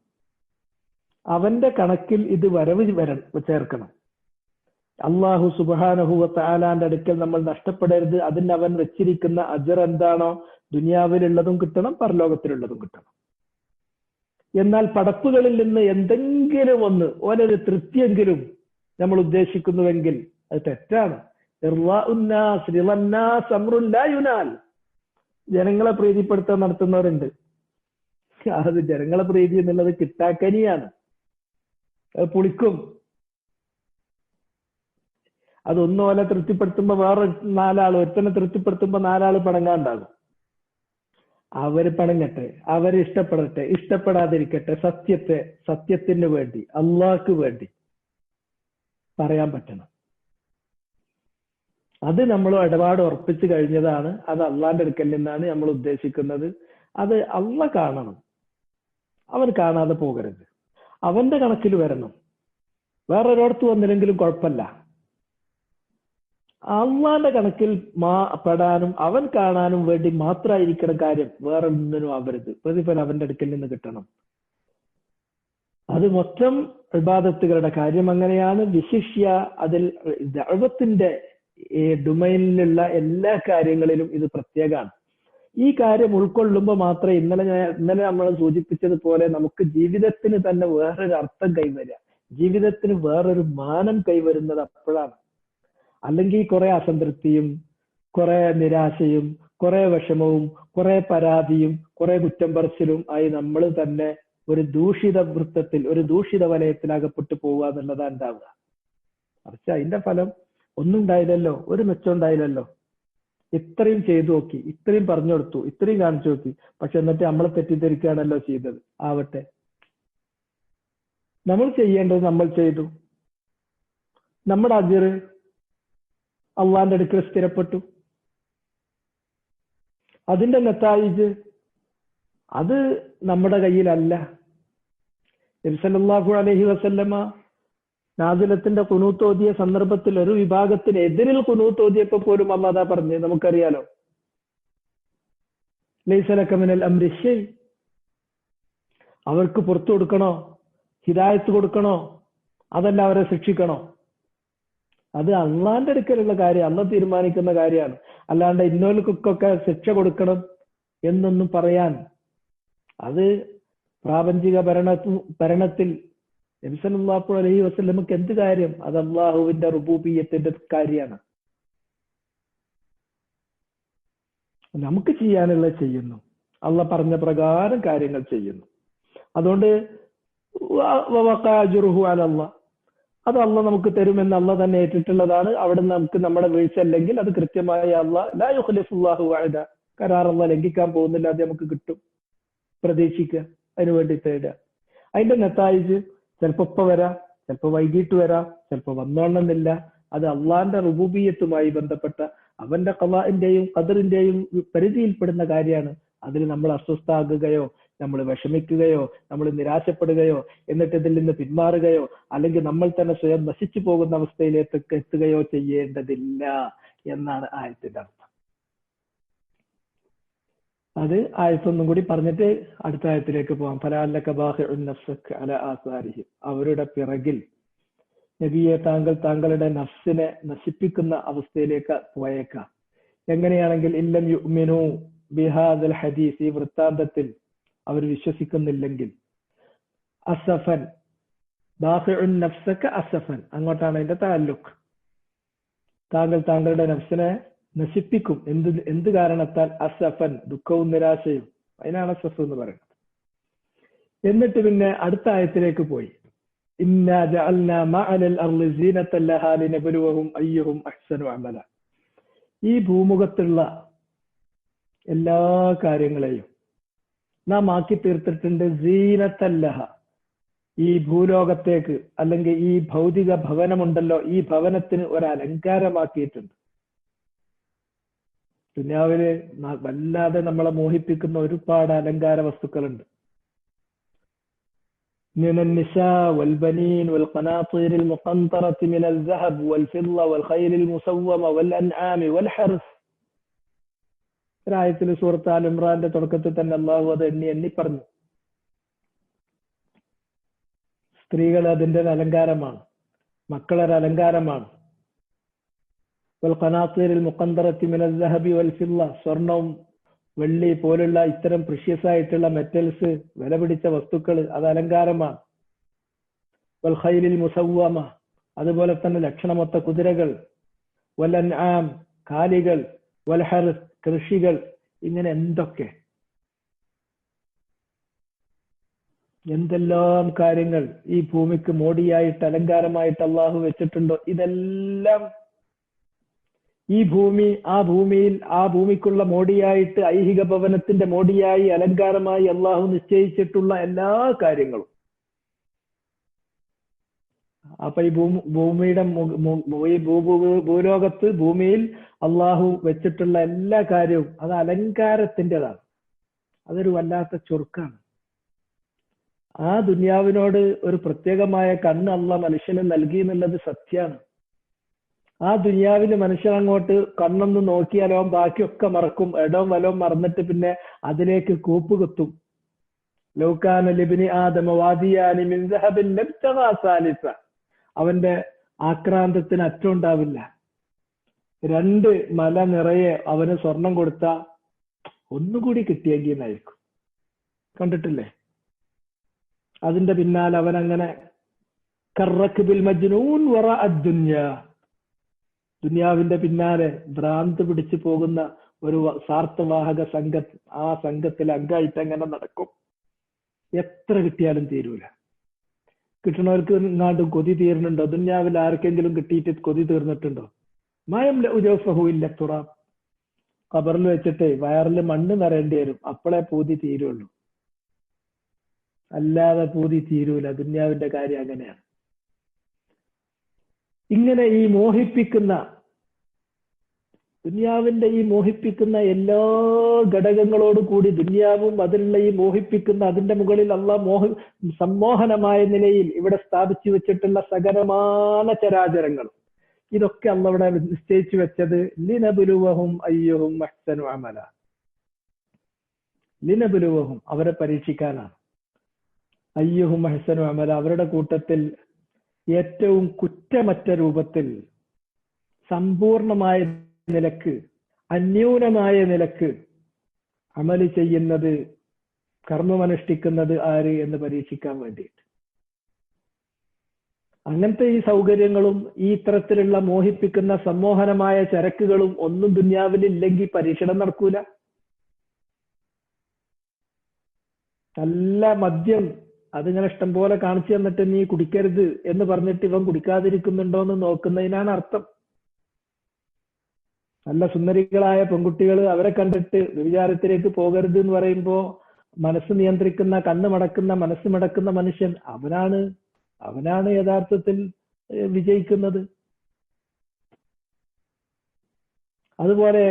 അവന്റെ കണക്കിൽ ഇത് ചേർക്കണം. അള്ളാഹു സുബ്ഹാനഹു വ തആലാന്റെ അടുക്കൽ നമ്മൾ നഷ്ടപ്പെടരുത്. അതിന് അവൻ വെച്ചിരിക്കുന്ന അജർ എന്താണോ ദുനിയാവിലുള്ളതും കിട്ടണം, പരലോകത്തിലുള്ളതും കിട്ടണം. എന്നാൽ പടപ്പുകളിൽ നിന്ന് എന്തെങ്കിലും ഓരോ തൃപ്തിയെങ്കിലും നമ്മൾ ഉദ്ദേശിക്കുന്നുവെങ്കിൽ അത് തെറ്റാണ്. ജനങ്ങളെ പ്രീതിപ്പെടുത്താൻ നടത്തുന്നവരുണ്ട്. അത് ജനങ്ങളെ പ്രീതി എന്നുള്ളത് കിട്ടാക്കനിയാണ്, അത് പുളിക്കും. അതൊന്നോലെ തൃപ്തിപ്പെടുത്തുമ്പോ വേറെ ഒരുത്തനെ തൃപ്തിപ്പെടുത്തുമ്പോ 4 ആള് പണങ്ങാണ്ടാകും. അവര് പണങ്ങട്ടെ, അവര് ഇഷ്ടപ്പെടട്ടെ, ഇഷ്ടപ്പെടാതിരിക്കട്ടെ. സത്യത്തിന് വേണ്ടി അള്ളാഹ്ക്ക് വേണ്ടി പറയാൻ പറ്റണം. അത് നമ്മൾ ഇടപാട് ഉറപ്പിച്ചു കഴിഞ്ഞതാണ്. അത് അള്ളാന്റെ അടുക്കൽ നിന്നാണ് നമ്മൾ ഉദ്ദേശിക്കുന്നത്. അത് അള്ളാഹ് കാണണം, അവൻ കാണാതെ പോകരുത്. അവന്റെ കണക്കിൽ വരണം. വേറൊരിടത്ത് വന്നില്ലെങ്കിലും കുഴപ്പമില്ല. അള്ളാന്റെ കണക്കിൽ പെടാനും അവൻ കാണാനും വേണ്ടി മാത്രമായിരിക്കണം കാര്യം, വേറെ ഒന്നിനും ആവരുത്. പ്രതിഫലം അവന്റെ അടുക്കൽ നിന്ന് കിട്ടണം. അത് മൊത്തം ഇബാദത്തുകളുടെ കാര്യം അങ്ങനെയാണ്. വിശിഷ്യ അതിൽ ദഅവത്തിന്റെ ഡൊമൈനിലുള്ള എല്ലാ കാര്യങ്ങളിലും ഇത് പ്രത്യേകമാണ്. ഈ കാര്യം ഉൾക്കൊള്ളുമ്പോൾ മാത്രമേ ഇന്നലെ നമ്മൾ സൂചിപ്പിച്ചതുപോലെ നമുക്ക് ജീവിതത്തിന് തന്നെ വേറൊരു അർത്ഥം കൈവരിക, ജീവിതത്തിന് വേറൊരു മാനം കൈവരുന്നത് അപ്പോഴാണ്. അല്ലെങ്കിൽ കുറെ അസംതൃപ്തിയും കുറെ നിരാശയും കുറെ വിഷമവും കുറെ പരാതിയും കുറെ കുറ്റം പറച്ചിലും ആയി നമ്മൾ തന്നെ ഒരു ദൂഷിത വൃത്തത്തിൽ, ഒരു ദൂഷിത വലയത്തിൽ അകപ്പെട്ടു പോവുക എന്നുള്ളതാണ് ഉണ്ടാവുക. പക്ഷെ അതിന്റെ ഫലം ഒന്നും ഉണ്ടായില്ലല്ലോ, ഒരു മെച്ചം ഉണ്ടായില്ലല്ലോ. ഇത്രയും ചെയ്തു നോക്കി, ഇത്രയും പറഞ്ഞു കൊടുത്തു, ഇത്രയും കാണിച്ചു നോക്കി, പക്ഷെ എന്നിട്ട് നമ്മളെ തെറ്റിദ്ധരിക്കുകയാണല്ലോ ചെയ്തത്. ആവട്ടെ, നമ്മൾ ചെയ്യേണ്ടത് നമ്മൾ ചെയ്തു. നമ്മുടെ അജർ അള്ളാന്റെ അടുക്കൽ സ്ഥിരപ്പെട്ടു. അതിന്റെ നതായിജ് അത് നമ്മുടെ കയ്യിലല്ല. നബി സല്ലല്ലാഹു അലൈഹി വസല്ലമ നാസിലത്തിന്റെ ഖുനൂത്ത് ഓതിയ സന്ദർഭത്തിൽ ഒരു വിഭാഗത്തിന് എതിരിൽ ഖുനൂത്ത് ഓതിയപ്പോ പോലും അല്ലാഹ് പറഞ്ഞ് നമുക്കറിയാലോ, ലൈസ ലക മിനൽ അംരി ശൈ. അവർക്ക് പുറത്തു കൊടുക്കണോ, ഹിദായത്ത് കൊടുക്കണോ, അതല്ല അവരെ ശിക്ഷിക്കണോ? അത് അള്ളാന്റെ അടുക്കലുള്ള കാര്യം, അള്ള തീരുമാനിക്കുന്ന കാര്യമാണ്. അല്ലാണ്ട് ഇന്നോൽക്കൊക്കെ ശിക്ഷ കൊടുക്കണം എന്നൊന്നും പറയാൻ, അത് പ്രാപഞ്ചിക ഭരണത്തിൽ നബി സല്ലല്ലാഹു അലൈഹി വസല്ലമക്ക് എന്ത് കാര്യം? അത് അള്ളാഹുവിന്റെ റുബൂബിയ്യത്തിന്റെ കാര്യമാണ്. നമുക്ക് ചെയ്യാനുള്ളത് ചെയ്യുന്നു, അള്ള പറഞ്ഞ പ്രകാരം കാര്യങ്ങൾ ചെയ്യുന്നു. അതുകൊണ്ട് അത് അള്ള നമുക്ക് തരുമെന്ന് അള്ള തന്നെ ഏറ്റിട്ടുള്ളതാണ്. അവിടെ നമുക്ക് നമ്മുടെ വീഴ്ച അല്ലെങ്കിൽ അത് കൃത്യമായി ലാ യുഖ്ലിഫുല്ലാഹു വഅദ, കരാർ അള്ള ലംഘിക്കാൻ പോകുന്നില്ല, അത് നമുക്ക് കിട്ടും. പ്രതീക്ഷിക്കുക, അതിനു വേണ്ടി തേടുക. അതിന്റെ നെത്തായിച്ച് ചിലപ്പോ ഇപ്പൊ വരാം, ചിലപ്പോ വൈകിട്ട് വരാം, ചിലപ്പോ വന്നോണമെന്നില്ല. അത് അള്ളാന്റെ റുബൂബിയ്യത്തുമായി ബന്ധപ്പെട്ട അവന്റെ ഖളാഇന്റെയും ഖദറിന്റെയും പരിധിയിൽപ്പെടുന്ന കാര്യമാണ്. അതിൽ നമ്മൾ അസ്വസ്ഥാകുകയോ, നമ്മൾ വിഷമിക്കുകയോ, നമ്മൾ നിരാശപ്പെടുകയോ, എന്നിട്ട് ഇതിൽ നിന്ന് പിന്മാറുകയോ, അല്ലെങ്കിൽ നമ്മൾ തന്നെ സ്വയം നശിച്ചു പോകുന്ന അവസ്ഥയിലേക്ക് എത്തുകയോ ചെയ്യേണ്ടതില്ല എന്നാണ് ആയത്തിന്റെ അർത്ഥം. അത് ആയത്തൊന്നും കൂടി പറഞ്ഞിട്ട് അടുത്ത ആയത്തിലേക്ക് പോവാം. ഫലഅല്ലക ബാഖിഉൻ നഫ്സക അലാ ആസാരിഹിം. അവരുടെ പിറകിൽ നബിയെ താങ്കളുടെ നഫ്സിനെ നശിപ്പിക്കുന്ന അവസ്ഥയിലേക്ക് പോയേക്കാം. എങ്ങനെയാണെങ്കിൽ ഇല്ലം യുഅ്മിനു ബിഹാദൽ ഹദീസ്, ഈ വൃത്താന്തത്തിൽ അവർ വിശ്വസിക്കുന്നില്ലെങ്കിൽ, അസഫൻ ബാഖിഉൻ നഫ്സക അസഫൻ, അങ്ങോട്ടാണ് അതിന്റെ തഅല്ലുഖ്. താങ്കളുടെ നഫ്സിനെ നശിപ്പിക്കും. എന്ത് കാരണത്താൽ? അസഫൻ, ദുഃഖവും നിരാശയും, അതിനാണ് അസഫ് എന്ന് പറയുന്നത്. എന്നിട്ട് പിന്നെ അടുത്ത ആയത്തിലേക്ക് പോയി, ഇന്നാ ജഅൽനാ മഅലൽ അർളി സീനത്തൻ ലഹാ ലിനബ്ലുവഹും അയ്യുഹും അഹ്സനു അമല. ഈ ഭൂമുഖത്തുള്ള എല്ലാ കാര്യങ്ങളെയും നാം ആക്കി തീർത്തിട്ടുണ്ട് സീനത്തൻ ലഹ, ഈ ഭൂലോകത്തേക്ക്, അല്ലെങ്കിൽ ഈ ഭൗതിക ഭവനമുണ്ടല്ലോ, ഈ ഭവനത്തിന് ഒരു അലങ്കാരമാക്കിയിട്ടുണ്ട്. ദുനിയാവില് വല്ലാതെ നമ്മളെ മോഹിപ്പിക്കുന്ന ഒരുപാട് അലങ്കാര വസ്തുക്കളുണ്ട്. من النساء والبنين والقناطير المقنطرة من الذهب والفضة والخيل المسومة والأنعام والحرث. ആയത്തിൽ സൂറത്ത് ആൽ ഇംറാന്റെ തുടക്കത്തിൽ തന്നെ അള്ളാഹു അത് എണ്ണി പറഞ്ഞു. സ്ത്രീകൾ അതിന്റെ അലങ്കാരമാണ്, മക്കളൊരു അലങ്കാരമാണ്. വൽഖനാത്തീരിൽ മുഖന്തറത്തി മിനൽ ദഹബി വൽഫില്ല, സ്വർണവും വെള്ളി പോലുള്ള ഇത്തരം പ്രഷ്യസ് ആയിട്ടുള്ള മെറ്റൽസ്, വില പിടിച്ച വസ്തുക്കൾ, അത് അലങ്കാരമാണ്. വൽഖൈലിൽ മുസവ്വമ, അതുപോലെ തന്നെ ലക്ഷണമൊത്ത കുതിരകൾ. വൽഅൻആം, കാലികൾ. വൽഹർസ്, കൃഷികൾ. ഇങ്ങനെ എന്തെല്ലാം കാര്യങ്ങൾ ഈ ഭൂമിക്ക് മോടിയായിട്ട് അലങ്കാരമായിട്ട് അള്ളാഹു വെച്ചിട്ടുണ്ടോ, ഇതെല്ലാം ഈ ഭൂമി, ആ ഭൂമിക്കുള്ള മോടിയായിട്ട്, ഐഹിക ഭവനത്തിന്റെ മോടിയായി, അലങ്കാരമായി അള്ളാഹു നിശ്ചയിച്ചിട്ടുള്ള എല്ലാ കാര്യങ്ങളും. അപ്പൊ ഈ ഭൂമിയുടെ ഭൂലോകത്ത്, ഭൂമിയിൽ അള്ളാഹു വെച്ചിട്ടുള്ള എല്ലാ കാര്യവും അത് അലങ്കാരത്തിൻ്റെതാണ്. അതൊരു വല്ലാത്ത ചുരുക്കാണ്. ആ ദുനിയാവിനോട് ഒരു പ്രത്യേകമായ കണ്ണ് അള്ളാഹ് മനുഷ്യന് നൽകി എന്നുള്ളത് സത്യമാണ്. ആ ദുനിയാവിന് മനുഷ്യൻ അങ്ങോട്ട് കണ്ണൊന്ന് നോക്കിയാലോ ബാക്കിയൊക്കെ മറക്കും, ഇടവും വലവും മറന്നിട്ട് പിന്നെ അതിലേക്ക് കൂപ്പുകുത്തും. ലൗകാന ലിബ്നി ആദമ വാദിയാനി മിൻ ദഹബിൻ ലബ്തഗാ സാലിസ. അവന്റെ ആക്രാന്തത്തിന് അറ്റം ഉണ്ടാവില്ല. 2 മല നിറയെ അവന് സ്വർണം കൊടുത്ത ഒന്നുകൂടി കിട്ടിയെങ്കിൽ എന്നായിരിക്കും. കണ്ടിട്ടില്ലേ? അതിന്റെ പിന്നാലെ അവൻ അങ്ങനെ കർറക്ബിൽ മജ്നൂൻ വറഅ അദ്ദുനിയ, ദുനിയാവിന്റെ പിന്നാലെ ഭ്രാന്ത് പിടിച്ചു പോകുന്ന ഒരു സാർത്ഥവാഹക ആ സംഘത്തിൽ അംഗമായിട്ട് എങ്ങനെ നടക്കും. എത്ര കിട്ടിയാലും തീരൂല. കിട്ടണവർക്ക് ഇങ്ങാണ്ടും കൊതി തീർന്നുണ്ടോ? ദുനിയാവിൽ ആർക്കെങ്കിലും കിട്ടിയിട്ട് കൊതി തീർന്നിട്ടുണ്ടോ? മായം ഉജോഫഹുല്ല തുറാബ്. ഖബറിൽ വെച്ചിട്ട് വയറിൽ മണ്ണ് നിറയേണ്ടി വരും, അപ്പോഴേ പൂതി തീരുള്ളൂ, അല്ലാതെ പൂതി തീരൂല. ദുനിയാവിന്റെ കാര്യം അങ്ങനെയാണ്. ഇങ്ങനെ ഈ ദുനിയാവിന്റെ ഈ മോഹിപ്പിക്കുന്ന എല്ലാ ഘടകങ്ങളോട് കൂടി ദുനിയാവും അതിലുള്ള ഈ മോഹിപ്പിക്കുന്ന, അതിന്റെ മുകളിൽ അള്ളാഹ് സമ്മോഹനമായ നിലയിൽ ഇവിടെ സ്ഥാപിച്ചു വെച്ചിട്ടുള്ള സകലമാന ചരാചരങ്ങളും, ഇതൊക്കെ അള്ളാഹ് ഇവിടെ നിശ്ചയിച്ചു വെച്ചത് ലിനബ്ലുവഹും അയ്യുഹും അഹ്സനു അമല. ലിനബുലുവഹും, അവരെ പരീക്ഷിക്കാനാണ്. അയ്യുഹും അഹ്സനു അമല, അവരുടെ കൂട്ടത്തിൽ ഏറ്റവും കുറ്റമറ്റ രൂപത്തിൽ സമ്പൂർണമായ നിലക്ക് അന്യൂനമായ നിലക്ക് അമല് ചെയ്യുന്നത്, കർമ്മമനുഷ്ഠിക്കുന്നത് ആര് എന്ന് പരീക്ഷിക്കാൻ വേണ്ടിയിട്ട്. അങ്ങനത്തെ ഈ സൗകര്യങ്ങളും ഈ ഇത്തരത്തിലുള്ള മോഹിപ്പിക്കുന്ന സമ്മോഹനമായ ചരക്കുകളും ഒന്നും ദുന്യാവിൽ ഇല്ലെങ്കിൽ പരീക്ഷണം നടക്കൂല. നല്ല മദ്യം അതിങ്ങനെ ഇഷ്ടം പോലെ കാണിച്ചു തന്നിട്ട് നീ കുടിക്കരുത് എന്ന് പറഞ്ഞിട്ട് ഇവൻ കുടിക്കാതിരിക്കുന്നുണ്ടോ എന്ന് നോക്കുന്നതിനാണ് അർത്ഥം. നല്ല സുന്ദരികളായ പെൺകുട്ടികൾ, അവരെ കണ്ടിട്ട് വ്യഭിചാരത്തിലേക്ക് പോകരുത് എന്ന് പറയുമ്പോ മനസ്സ് നിയന്ത്രിക്കുന്ന, കണ്ണ് മടക്കുന്ന, മനസ്സ് മടക്കുന്ന മനുഷ്യൻ അവനാണ് യഥാർത്ഥത്തിൽ വിജയിക്കുന്നത്. അതുപോലെ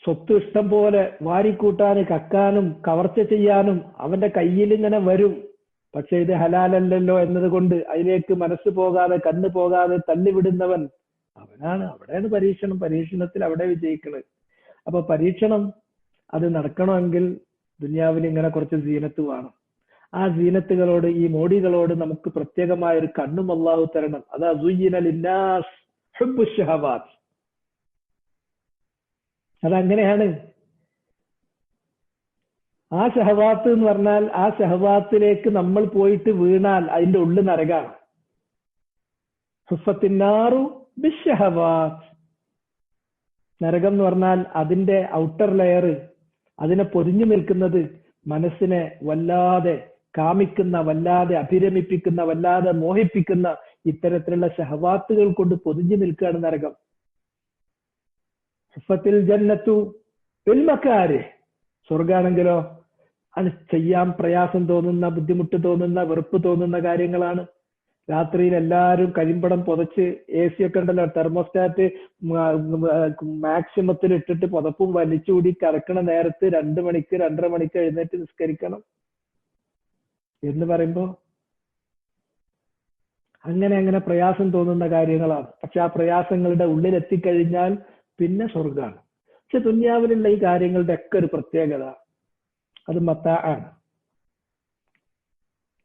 സ്വത്ത് ഇഷ്ടം പോലെ വാരിക്കൂട്ടാനും കക്കാനും കവർച്ച ചെയ്യാനും അവന്റെ കയ്യിൽ ഇങ്ങനെ വരും. പക്ഷെ ഇത് ഹലാലല്ലല്ലോ എന്നതുകൊണ്ട് അതിലേക്ക് മനസ്സ് പോകാതെ കണ്ണ് പോകാതെ തള്ളിവിടുന്നവൻ അവിടെയാണ് പരീക്ഷണത്തിൽ അവിടെ വിജയിക്കുന്നത്. അപ്പൊ പരീക്ഷണം അത് നടക്കണമെങ്കിൽ ദുനിയാവിൽ ഇങ്ങനെ കുറച്ച് സീനത്ത് വേണം. ആ സീനത്തുകളോട്, ഈ മോടികളോട് നമുക്ക് പ്രത്യേകമായ ഒരു കണ്ണും അല്ലാഹു തരണം. അതാ സുയ്യിന ലിന്നാസ് ഹുബ്ബു ശഹവാത്ത്. അതങ്ങനെയാണ്. ആ ഷഹവാത്ത് എന്ന് പറഞ്ഞാൽ ആ ഷഹവാത്തിലേക്ക് നമ്മൾ പോയിട്ട് വീണാൽ അതിന്റെ ഉള്ളിൽ നരകാണ്. ഹുഫത്തിന്നാറു ബിശ്ശഹവാത്ത്. നരകം എന്ന് പറഞ്ഞാൽ അതിന്റെ ഔട്ടർ ലെയർ, അതിനെ പൊതിഞ്ഞു നിൽക്കുന്നത് മനസ്സിനെ വല്ലാതെ കാമിക്കുന്ന, വല്ലാതെ അഭിരമിപ്പിക്കുന്ന, വല്ലാതെ മോഹിപ്പിക്കുന്ന ഇത്തരത്തിലുള്ള ഷഹവാത്തുകൾ കൊണ്ട് പൊതിഞ്ഞു നിൽക്കുകയാണ് നരകം. ഹുഫത്തിൽ ജന്നത്തു ബിൽ മകാരിഹ്. സ്വർഗാണെങ്കിലോ അത് ചെയ്യാൻ പ്രയാസം തോന്നുന്ന, ബുദ്ധിമുട്ട് തോന്നുന്ന, വെറുപ്പ് തോന്നുന്ന കാര്യങ്ങളാണ്. രാത്രിയിൽ എല്ലാവരും കരിമ്പടം പുതച്ച് AC ഒക്കെ ഉണ്ടല്ലോ, തെർമോസ്റ്റാറ്റ് മാക്സിമത്തിൽ ഇട്ടിട്ട് പുതപ്പും വലിച്ചുകൂടി കറക്കണ നേരത്ത് 2 മണിക്ക് 2:30 മണിക്ക് എഴുന്നേറ്റ് നിസ്കരിക്കണം എന്ന് പറയുമ്പോ അങ്ങനെ പ്രയാസം തോന്നുന്ന കാര്യങ്ങളാണ്. പക്ഷെ ആ പ്രയാസങ്ങളുടെ ഉള്ളിലെത്തിക്കഴിഞ്ഞാൽ പിന്നെ സ്വർഗാണ്. പക്ഷെ ദുനിയാവിലുള്ള ഈ കാര്യങ്ങളുടെ ഒക്കെ ഒരു പ്രത്യേകത, അത് മത്താ ആണ്.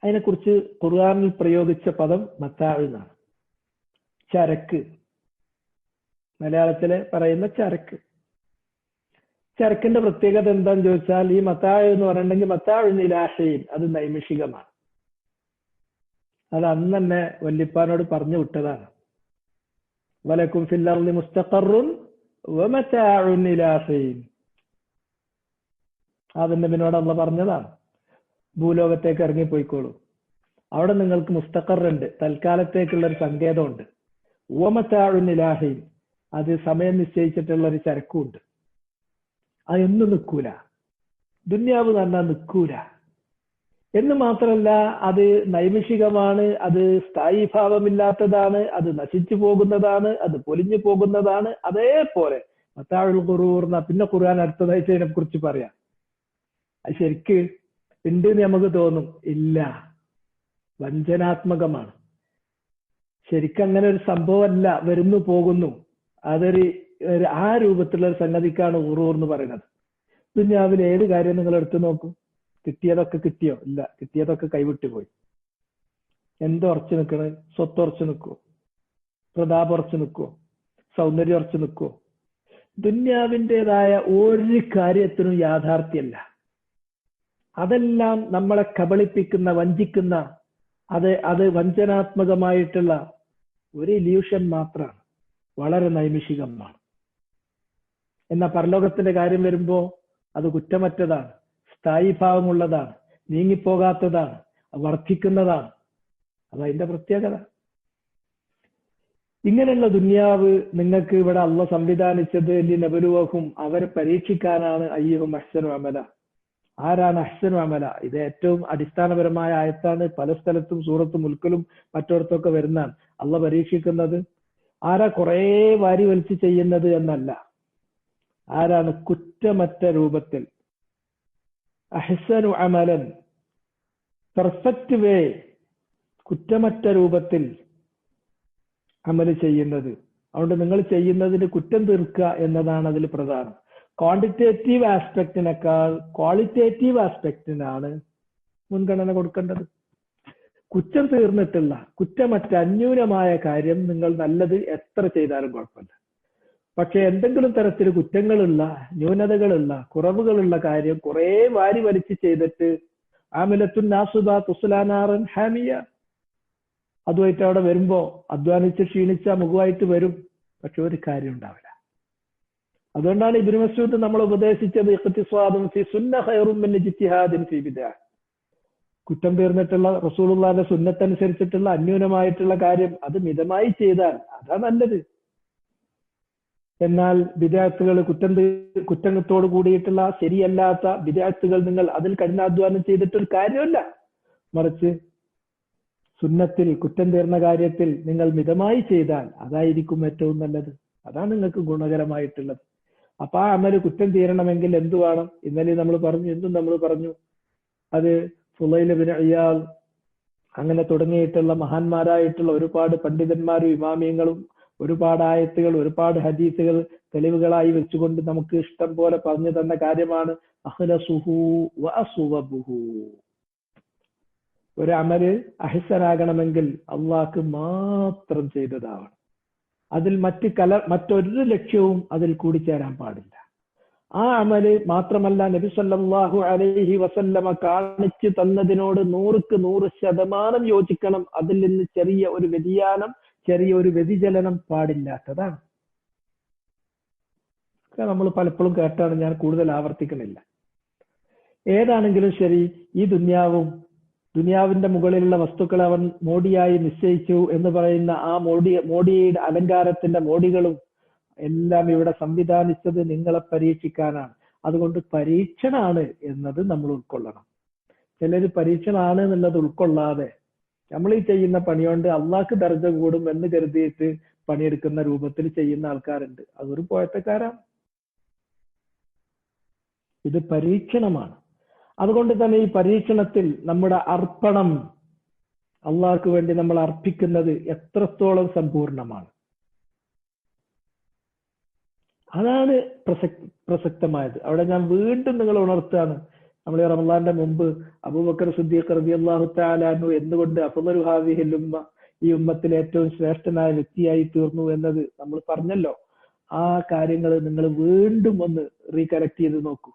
അതിനെക്കുറിച്ച് ഖുർആനിൽ പ്രയോഗിച്ച പദം മത്താ എന്നാണ്. ചരക്ക്, മലയാളത്തില് പറയുന്ന ചരക്ക്. ചരക്കിന്റെ പ്രത്യേകത എന്താന്ന് ചോദിച്ചാൽ, ഈ മത്താ എന്ന് പറഞ്ഞിട്ടുണ്ടെങ്കിൽ മത്താഉൻ ഇലാഹിൻ, അത് നൈമിഷികമാണ്. അത് അന്ന് തന്നെ വല്യപ്പാനോട് പറഞ്ഞു വിട്ടതാണ്. വലക്കും ഫിൽ അർളി മുസ്തഖറുൻ വമത്താഉൻ ഇലാഹിൻ. അതിന്റെ പിന്നോട് അള്ളാഹ് പറഞ്ഞതാണ്, ഭൂലോകത്തേക്ക് ഇറങ്ങിപ്പോയിക്കോളൂ, അവിടെ നിങ്ങൾക്ക് മുസ്തഖറുണ്ട്, തൽക്കാലത്തേക്കുള്ള ഒരു സങ്കേതമുണ്ട്. വമത്താഉൻ ഇലാഹിൻ, അത് സമയം നിശ്ചയിച്ചിട്ടുള്ള ഒരു ചരക്കുണ്ട്. അതൊന്നും നിൽക്കൂല. ദുന്യാവ് എന്ന് പറഞ്ഞാൽ നിൽക്കൂല എന്ന് മാത്രമല്ല, അത് നൈമിഷികമാണ്, അത് സ്ഥായി ഭാവമില്ലാത്തതാണ്, അത് നശിച്ചു പോകുന്നതാണ്, അത് പൊലിഞ്ഞു പോകുന്നതാണ്. അതേപോലെ മത്താഉൽ ഖുറൂർ എന്ന പിന്നെ ഖുർആൻ അടുത്തതായിട്ട് അതിനെ കുറിച്ച് പറയാം. അത് ശരിക്ക് ഉണ്ട് എന്ന് നമുക്ക് തോന്നും, ഇല്ല, വഞ്ചനാത്മകമാണ്. ശരിക്കും അങ്ങനെ ഒരു സംഭവമല്ല, വരുന്നു പോകുന്നു. ആ രൂപത്തിലുള്ള ഒരു സംഗതിക്കാണ് ഖുറൂർ എന്ന് പറയുന്നത്. ദുനിയാവിൽ ഏത് കാര്യം നിങ്ങൾ എടുത്തു നോക്കൂ, കിട്ടിയതൊക്കെ കിട്ടിയോ? ഇല്ല, കിട്ടിയതൊക്കെ കൈവിട്ടു പോയി. എന്തുറച്ചു നിൽക്കണത്? സ്വത്ത് ഉറച്ചു നിൽക്കുവോ? പ്രതാപം ഉറച്ചു നിൽക്കുവോ? സൗന്ദര്യം ഉറച്ചു നിൽക്കുവോ? ദുന്യാവിൻ്റെതായ ഒരു കാര്യത്തിനും യാഥാർത്ഥ്യമല്ല. അതെല്ലാം നമ്മളെ കബളിപ്പിക്കുന്ന, വഞ്ചിക്കുന്ന, അത് വഞ്ചനാത്മകമായിട്ടുള്ള ഒരു ഇല്യൂഷൻ മാത്രമാണ്, വളരെ നൈമിഷികമാണ്. എന്നാൽ പരലോകത്തിന്റെ കാര്യം വരുമ്പോ അത് കുറ്റമറ്റതാണ്, സ്ഥായി ഭാവമുള്ളതാണ്, നീങ്ങിപ്പോകാത്തതാണ്, വർദ്ധിക്കുന്നതാണ്. അതതിന്റെ പ്രത്യേകത. ഇങ്ങനെയുള്ള ദുന്യാവ് നിങ്ങൾക്ക് ഇവിടെ അള്ളാഹ് സംവിധാനിച്ചത് ലിനബ്ലുവഹും, അവരെ പരീക്ഷിക്കാനാണ്. അയ്യുഹും അഹ്സനു അമല. ആരാണ് അഹ്സനു അമല? ഇത് ഏറ്റവും അടിസ്ഥാനപരമായ ആയത്താണ്. പല സ്ഥലത്തും സൂറത്ത് മുൽക്കിലും മറ്റോടത്തൊക്കെ വരുന്നതാണ്. അള്ളാഹ് പരീക്ഷിക്കുന്നത് ആരാ കുറെ വാരി വലിച്ചു ചെയ്യുന്നത് എന്നല്ല, ആരാണ് കുറ്റമറ്റ രൂപത്തിൽ, അഹ്സനു അമലൻ, പെർഫെക്റ്റ് വേ, കുറ്റമറ്റ രൂപത്തിൽ അമല് ചെയ്യുന്നത്. അതുകൊണ്ട് നിങ്ങൾ ചെയ്യുന്നതിന് കുറ്റം തീർക്കുക എന്നതാണ് അതിൽ പ്രധാനം. ക്വാണ്ടിറ്റേറ്റീവ് ആസ്പെക്റ്റിനേക്കാൾ ക്വാളിറ്റേറ്റീവ് ആസ്പെക്റ്റിനാണ് മുൻഗണന കൊടുക്കേണ്ടത്. കുറ്റം തീർന്നിട്ടുള്ള കുറ്റമറ്റ അന്യൂനമായ കാര്യം നിങ്ങൾ നല്ലത് എത്ര ചെയ്താലും കുഴപ്പമില്ല. പക്ഷെ എന്തെങ്കിലും തരത്തിൽ കുറ്റങ്ങളുള്ള, ന്യൂനതകളുള്ള, കുറവുകളുള്ള കാര്യം കുറെ വാരി വലിച്ച് ചെയ്തിട്ട് ആമിലത്തുൻ നാസുബ തുസ്ലാനാറൻ ഹാമിയ, അതുമായിട്ട് അവിടെ വരുമ്പോ അധ്വാനിച്ച് ക്ഷീണിച്ച മുഖമായിട്ട് വരും, പക്ഷെ ഒരു കാര്യം ഉണ്ടാവില്ല. അതുകൊണ്ടാണ് ഇബ്നു മസ്ഊദ് നമ്മൾ ഉപദേശിച്ചത് ഇഖ്തിസാദുൻ ഫി സുന്ന ഖൈറുൻ മിൻ ഇജ്തിഹാദിൻ ഫി ബിദ്അ. കുറ്റം തീർന്നിട്ടുള്ള റസൂലുള്ളാഹിന്റെ സുന്നത്തനുസരിച്ചിട്ടുള്ള അന്യൂനമായിട്ടുള്ള കാര്യം അത് മിതമായി ചെയ്താൽ അതാ നല്ലത്. എന്നാൽ ബിദ്അത്തുകൾ, കുറ്റത്തോട് കൂടിയിട്ടുള്ള ശരിയല്ലാത്ത ബിദ്അത്തുകൾ നിങ്ങൾ അതിൽ കഠിനാധ്വാനം ചെയ്തിട്ടൊരു കാര്യമല്ല. മറിച്ച് സുന്നത്തിൽ കുറ്റം തീർന്ന കാര്യത്തിൽ നിങ്ങൾ മിതമായി ചെയ്താൽ അതായിരിക്കും ഏറ്റവും നല്ലത്. അതാണ് നിങ്ങൾക്ക് ഗുണകരമായിട്ടുള്ളത്. അപ്പൊ ആ അമല് കുറ്റം തീരണമെങ്കിൽ എന്തു വേണം? ഇന്നലെ നമ്മൾ പറഞ്ഞു, എന്തും നമ്മൾ പറഞ്ഞു. അത് ഫുളൈൽ ഇബ്നു ഇയാദ് അങ്ങനെ തുടങ്ങിയിട്ടുള്ള മഹാന്മാരായിട്ടുള്ള ഒരുപാട് പണ്ഡിതന്മാരും ഇമാമിയങ്ങളും ഒരുപാട് ആയത്തുകൾ, ഒരുപാട് ഹദീസുകൾ തെളിവുകളായി വെച്ചുകൊണ്ട് നമുക്ക് ഇഷ്ടം പോലെ പറഞ്ഞു തന്ന കാര്യമാണ് അഖ്ലസുഹു വഅസ്വബുഹു. ഒരു അമല് അഹ്സനാകണമെങ്കിൽ അള്ളാഹ്ക്ക് മാത്രം ചെയ്തതാവണം. അതിൽ മറ്റൊരു ലക്ഷ്യവും അതിൽ കൂടിച്ചേരാൻ പാടില്ല. ആ അമല് മാത്രമല്ല, നബി സല്ലല്ലാഹു അലൈഹി വസല്ലമ കാണിച്ചു തന്നതിനോട് 100% യോജിക്കണം. അതിൽ നിന്ന് ചെറിയ ഒരു വ്യതിയാനം, ചെറിയ ഒരു വ്യതിചലനം പാടില്ലാത്തതാണ്. നമ്മൾ പലപ്പോഴും കേട്ടാണ്, ഞാൻ കൂടുതൽ ആവർത്തിക്കുന്നില്ല. ഏതാണെങ്കിലും ശരി, ഈ ദുനിയാവിന്റെ മുകളിലുള്ള വസ്തുക്കളെ അവൻ മോടിയായി നിശ്ചയിച്ചു എന്ന് പറയുന്ന ആ മോടിയുടെ അലങ്കാരത്തിന്റെ മോടികളും എല്ലാം ഇവിടെ സംവിധാനിച്ചത് നിങ്ങളെ പരീക്ഷിക്കാനാണ്. അതുകൊണ്ട് പരീക്ഷണാണ് എന്നത് നമ്മൾ ഉൾക്കൊള്ളണം. ചിലര് പരീക്ഷണാണ് എന്നുള്ളത് ഉൾക്കൊള്ളാതെ നമ്മൾ ഈ ചെയ്യുന്ന പണിയോണ്ട് അള്ളാഹ്ക്ക് ദർജ കൂടും എന്ന് കരുതിയിട്ട് പണിയെടുക്കുന്ന രൂപത്തിൽ ചെയ്യുന്ന ആൾക്കാരുണ്ട്. അതൊരു പോയത്തക്കാരാണ്. ഇത് പരീക്ഷണമാണ്. അതുകൊണ്ട് തന്നെ ഈ പരീക്ഷണത്തിൽ നമ്മുടെ അർപ്പണം, അള്ളാഹ്ക്ക് വേണ്ടി നമ്മൾ അർപ്പിക്കുന്നത് എത്രത്തോളം സമ്പൂർണമാണ്, അതാണ് പ്രസക്തമായത്. അവിടെ ഞാൻ വീണ്ടും നിങ്ങൾ ഉണർത്താണ്, നമ്മൾ ഈ റമളാന്റെ മുമ്പ് അബൂബക്കർ സിദ്ദീഖ് റളിയല്ലാഹു തആല അൻഹു എന്തുകൊണ്ട് അഫ്ളലു ഹാദിഹിൽ ഉമ്മ, ഈ ഉമ്മത്തിൽ ഏറ്റവും ശ്രേഷ്ഠനായ വ്യക്തിയായി തീർന്നു എന്നത് നമ്മൾ പറഞ്ഞല്ലോ. ആ കാര്യങ്ങൾ നിങ്ങൾ വീണ്ടും ഒന്ന് റീകലക്ട് ചെയ്ത് നോക്കൂ.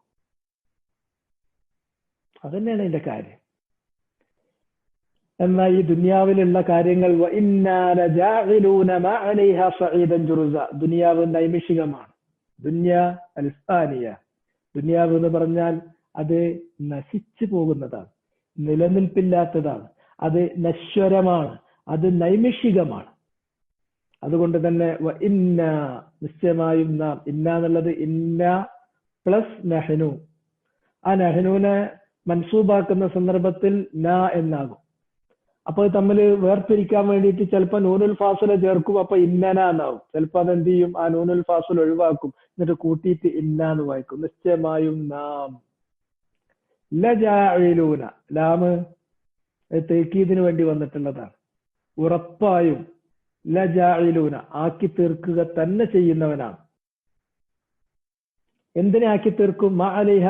അതന്നെയാണ് ഇതിന്റെ കാര്യം. എന്നാൽ ഈ ദുനിയാവിലുള്ള കാര്യങ്ങൾ ദുനിയാവ് നൈമിഷികമാണ്. ദുനിയാ അൽഫാനിയ, ദുനിയാവ് എന്ന് പറഞ്ഞാൽ അത് നശിച്ചു പോകുന്നതാണ്, നിലനിൽപ്പില്ലാത്തതാണ്, അത് നശ്വരമാണ്, അത് നൈമിഷികമാണ്. അതുകൊണ്ട് തന്നെ ഇന്ന, നിശ്ചയമായും നാം, ഇന്ന എന്നുള്ളത് ഇന്ന പ്ലസ് നഹ്നു, ആ നഹ്നുവിനെ മൻസൂബാക്കുന്ന സന്ദർഭത്തിൽ ന എന്നാകും. അപ്പൊ തമ്മിൽ വേർതിരിക്കാൻ വേണ്ടിയിട്ട് ചിലപ്പോൾ നൂനുൽ ഫാസില ചേർക്കും, അപ്പൊ ഇന്നന എന്നാവും. ചിലപ്പോൾ അതെന്ത് ചെയ്യും, ആ നൂനുൽ ഫാസിൽ ഒഴിവാക്കും, എന്നിട്ട് കൂട്ടിയിട്ട് ഇന്ന എന്ന് വായിക്കും. നിശ്ചയമായും നാം. ലജാഇലൂന, ലാമ് തേക്കീദിന് വേണ്ടി വന്നിട്ടുള്ളതാണ്. ഉറപ്പായും ലജാഇലൂന, ആക്കി തീർക്കുക തന്നെ ചെയ്യുന്നവനാണ്. എന്തിനെ ആക്കി തീർക്കും? മാ അലൈഹ,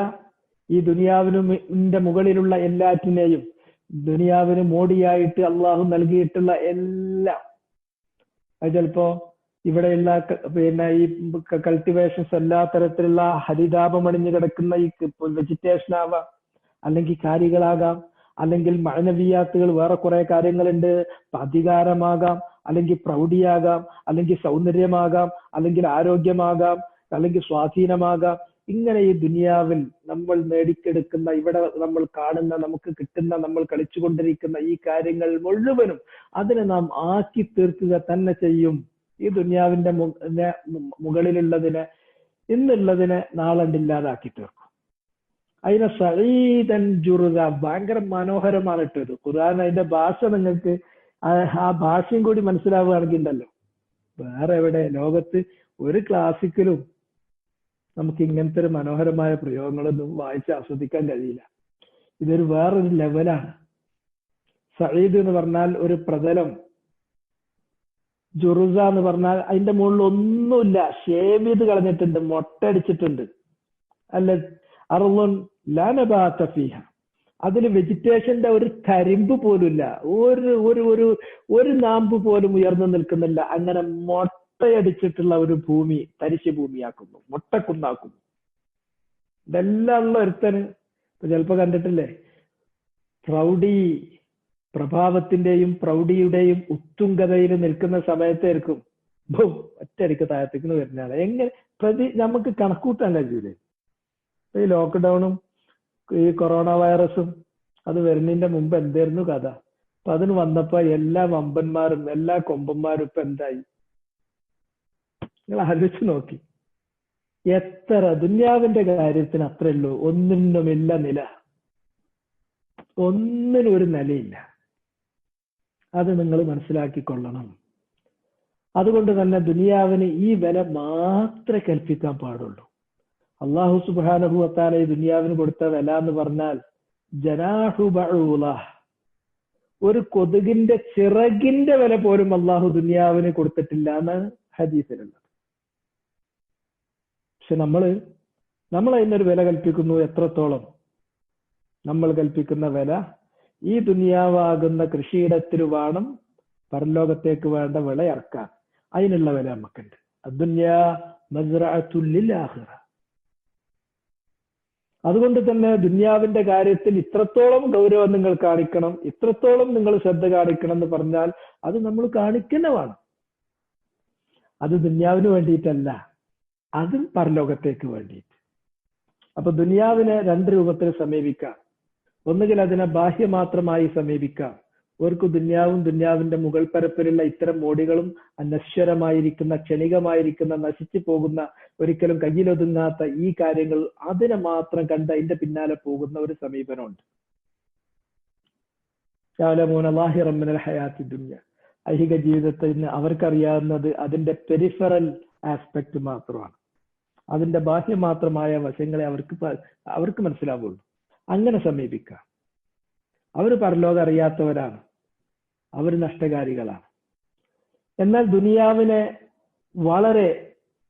ഈ ദുനിയാവിന്റെ മുകളിലുള്ള എല്ലാറ്റിനെയും, ദുനിയാവിന് മോടിയായിട്ട് അള്ളാഹു നൽകിയിട്ടുള്ള എല്ലാം. അത് ചിലപ്പോ ഇവിടെയുള്ള ഈ കൾട്ടിവേഷൻസ്, എല്ലാ തരത്തിലുള്ള ഹരിതാപമണിഞ്ഞു കിടക്കുന്ന ഈ വെജിറ്റേഷൻ ആവാം, അല്ലെങ്കിൽ കാരികളാകാം, അല്ലെങ്കിൽ മഅനവിയാത്തുകൾ വേറെ കുറെ കാര്യങ്ങളുണ്ട്, അധികാരമാകാം, അല്ലെങ്കിൽ പ്രൗഢിയാകാം, അല്ലെങ്കിൽ സൗന്ദര്യമാകാം, അല്ലെങ്കിൽ ആരോഗ്യമാകാം, അല്ലെങ്കിൽ സ്വാധീനമാകാം. ഇങ്ങനെ ഈ ദുനിയാവിൽ നമ്മൾ നേടിക്കെടുക്കുന്ന, ഇവിടെ നമ്മൾ കാണുന്ന, നമുക്ക് കിട്ടുന്ന, നമ്മൾ കളിച്ചുകൊണ്ടിരിക്കുന്ന ഈ കാര്യങ്ങൾ മുഴുവനും അതിനെ നാം ആക്കി തീർക്കുക തന്നെ ചെയ്യും. ഈ ദുനിയാവിന്റെ മുകളിലുള്ളതിനെ, ഇന്നുള്ളതിനെ നാളണ്ടില്ലാതാക്കി തീർക്കും. അതിനെ സഈദൻ ജുറുദ, ഭയങ്കര മനോഹരമാണ് ഇട്ടത് ഖുർആൻ. അതിന്റെ ഭാഷ നിങ്ങൾക്ക് ആ ഭാഷയും കൂടി മനസ്സിലാവുകയാണെങ്കിൽ ഉണ്ടല്ലോ, വേറെ എവിടെ ലോകത്ത് ഒരു ക്ലാസിക്കലും നമുക്ക് ഇങ്ങനത്തെ ഒരു മനോഹരമായ പ്രയോഗങ്ങളൊന്നും വായിച്ച് ആസ്വദിക്കാൻ കഴിയില്ല. ഇതൊരു വേറൊരു ലെവലാണ്. സഈദ് എന്ന് പറഞ്ഞാൽ ഒരു പ്രതലം, ജുറുസ എന്ന് പറഞ്ഞാൽ അതിന്റെ മുകളിൽ ഒന്നുമില്ല, ഷേവ് ചെയ്ത് കളഞ്ഞിട്ടുണ്ട്, മൊട്ടടിച്ചിട്ടുണ്ട്. അല്ല അർളുൻ ലാ നബാത ഫീഹ, അതിൽ വെജിറ്റേഷന്റെ ഒരു തരിമ്പ് പോലുമില്ല, ഒരു ഒരു ഒരു ഒരു നാമ്പ് പോലും ഉയർന്നു നിൽക്കുന്നില്ല. അങ്ങനെ മുട്ടയടിച്ചിട്ടുള്ള ഒരു ഭൂമി തരിശ് ഭൂമിയാക്കുന്നു, മുട്ടക്കുന്നാക്കുന്നു. ഇതെല്ലാം ഉള്ള ഒരുത്തന് ചിലപ്പോ കണ്ടിട്ടില്ലേ, പ്രഭാവത്തിന്റെയും പ്രൗഢിയുടെയും ഉത്തുംഗതയിൽ നിൽക്കുന്ന സമയത്തായിരിക്കും ഒറ്റയടിക്ക് താഴത്തേക്ക് വരുന്നതാണ്. എങ്ങനെ നമുക്ക് കണക്കൂട്ടാൻ കഴിയൂലേ? ഈ ലോക്ക്ഡൌണും ഈ കൊറോണ വൈറസും അത് വരുന്നതിന്റെ മുമ്പ് എന്തായിരുന്നു കഥ? അപ്പൊ അതിന് വന്നപ്പോ എല്ലാ വമ്പന്മാരും എല്ലാ കൊമ്പന്മാരും ഇപ്പൊ എന്തായി? നിങ്ങൾ ആലോചിച്ച് നോക്കി. എത്ര ദുന്യാവിന്റെ കാര്യത്തിന് അത്രയല്ലോ, ഒന്നിനുമില്ല നില, ഒന്നിനും ഒരു നിലയില്ല. അത് നിങ്ങൾ മനസ്സിലാക്കിക്കൊള്ളണം. അതുകൊണ്ട് തന്നെ ദുനിയാവിന് ഈ വില മാത്രമേ കൽപ്പിക്കാൻ പാടുള്ളൂ. അള്ളാഹു സുബ്ഹാനഹു വ തആല ഈ ദുനിയാവിന് കൊടുത്ത വില എന്ന് പറഞ്ഞാൽ ജനാഹു ബഊല, ഒരു കൊതുകിന്റെ ചിറകിന്റെ വില പോലും അള്ളാഹു ദുനിയാവിന് കൊടുത്തിട്ടില്ല എന്നാണ് ഹദീസിലുള്ളത്. പക്ഷെ നമ്മൾ അതിനൊരു വില കൽപ്പിക്കുന്നു. എത്രത്തോളം? നമ്മൾ കൽപ്പിക്കുന്ന വില ഈ ദുനിയാവാകുന്ന കൃഷിയിടത്തിൽ വേണം പരലോകത്തേക്ക് വേണ്ട വിള ഇറക്കാൻ. അതിനുള്ള വില നമുക്കുണ്ട്. അദ്ദുന്യാ മസ്റഅത്തുൽ ലിൽ ആഖിറ. അതുകൊണ്ട് തന്നെ ദുന്യാവിന്റെ കാര്യത്തിൽ ഇത്രത്തോളം ഗൗരവം നിങ്ങൾ കാണിക്കണം, ഇത്രത്തോളം നിങ്ങൾ ശ്രദ്ധ കാണിക്കണം എന്ന് പറഞ്ഞാൽ അത് നമ്മൾ കാണിക്കുന്നതാണ്. അത് ദുന്യാവിന് വേണ്ടിയിട്ടല്ല, അതും പരലോകത്തേക്ക് വേണ്ടിയിട്ട്. അപ്പൊ ദുനിയാവിനെ രണ്ട് രൂപത്തിൽ സമീപിക്കാം. ഒന്നുകിൽ അതിനെ ബാഹ്യമാത്രമായി സമീപിക്കാം. അവർക്ക് ദുന്യാവും ദുന്യാവിന്റെ മുകൾ പരപ്പിലുള്ള ഇത്തരം മോടികളും അനശ്വരമായിരിക്കുന്ന ക്ഷണികമായിരിക്കുന്ന നശിച്ചു പോകുന്ന ഒരിക്കലും കയ്യിലൊതുങ്ങാത്ത ഈ കാര്യങ്ങൾ അതിനെ മാത്രം കണ്ട് അതിന്റെ പിന്നാലെ പോകുന്ന ഒരു സമീപനമുണ്ട്. ഐഹിക ജീവിതത്തിന് അവർക്കറിയാവുന്നത് അതിന്റെ പെരിഫറൽ ആസ്പെക്ട് മാത്രമാണ്. അതിന്റെ ബാഹ്യമാത്രമായ വശങ്ങളെ അവർക്ക് മനസ്സിലാവുള്ളൂ. അങ്ങനെ സമീപിക്കാം. അവർ പരലോകം അറിയാത്തവരാണ്, അവർ നഷ്ടകാരികളാണ്. എന്നാൽ ദുനിയാവിനെ വളരെ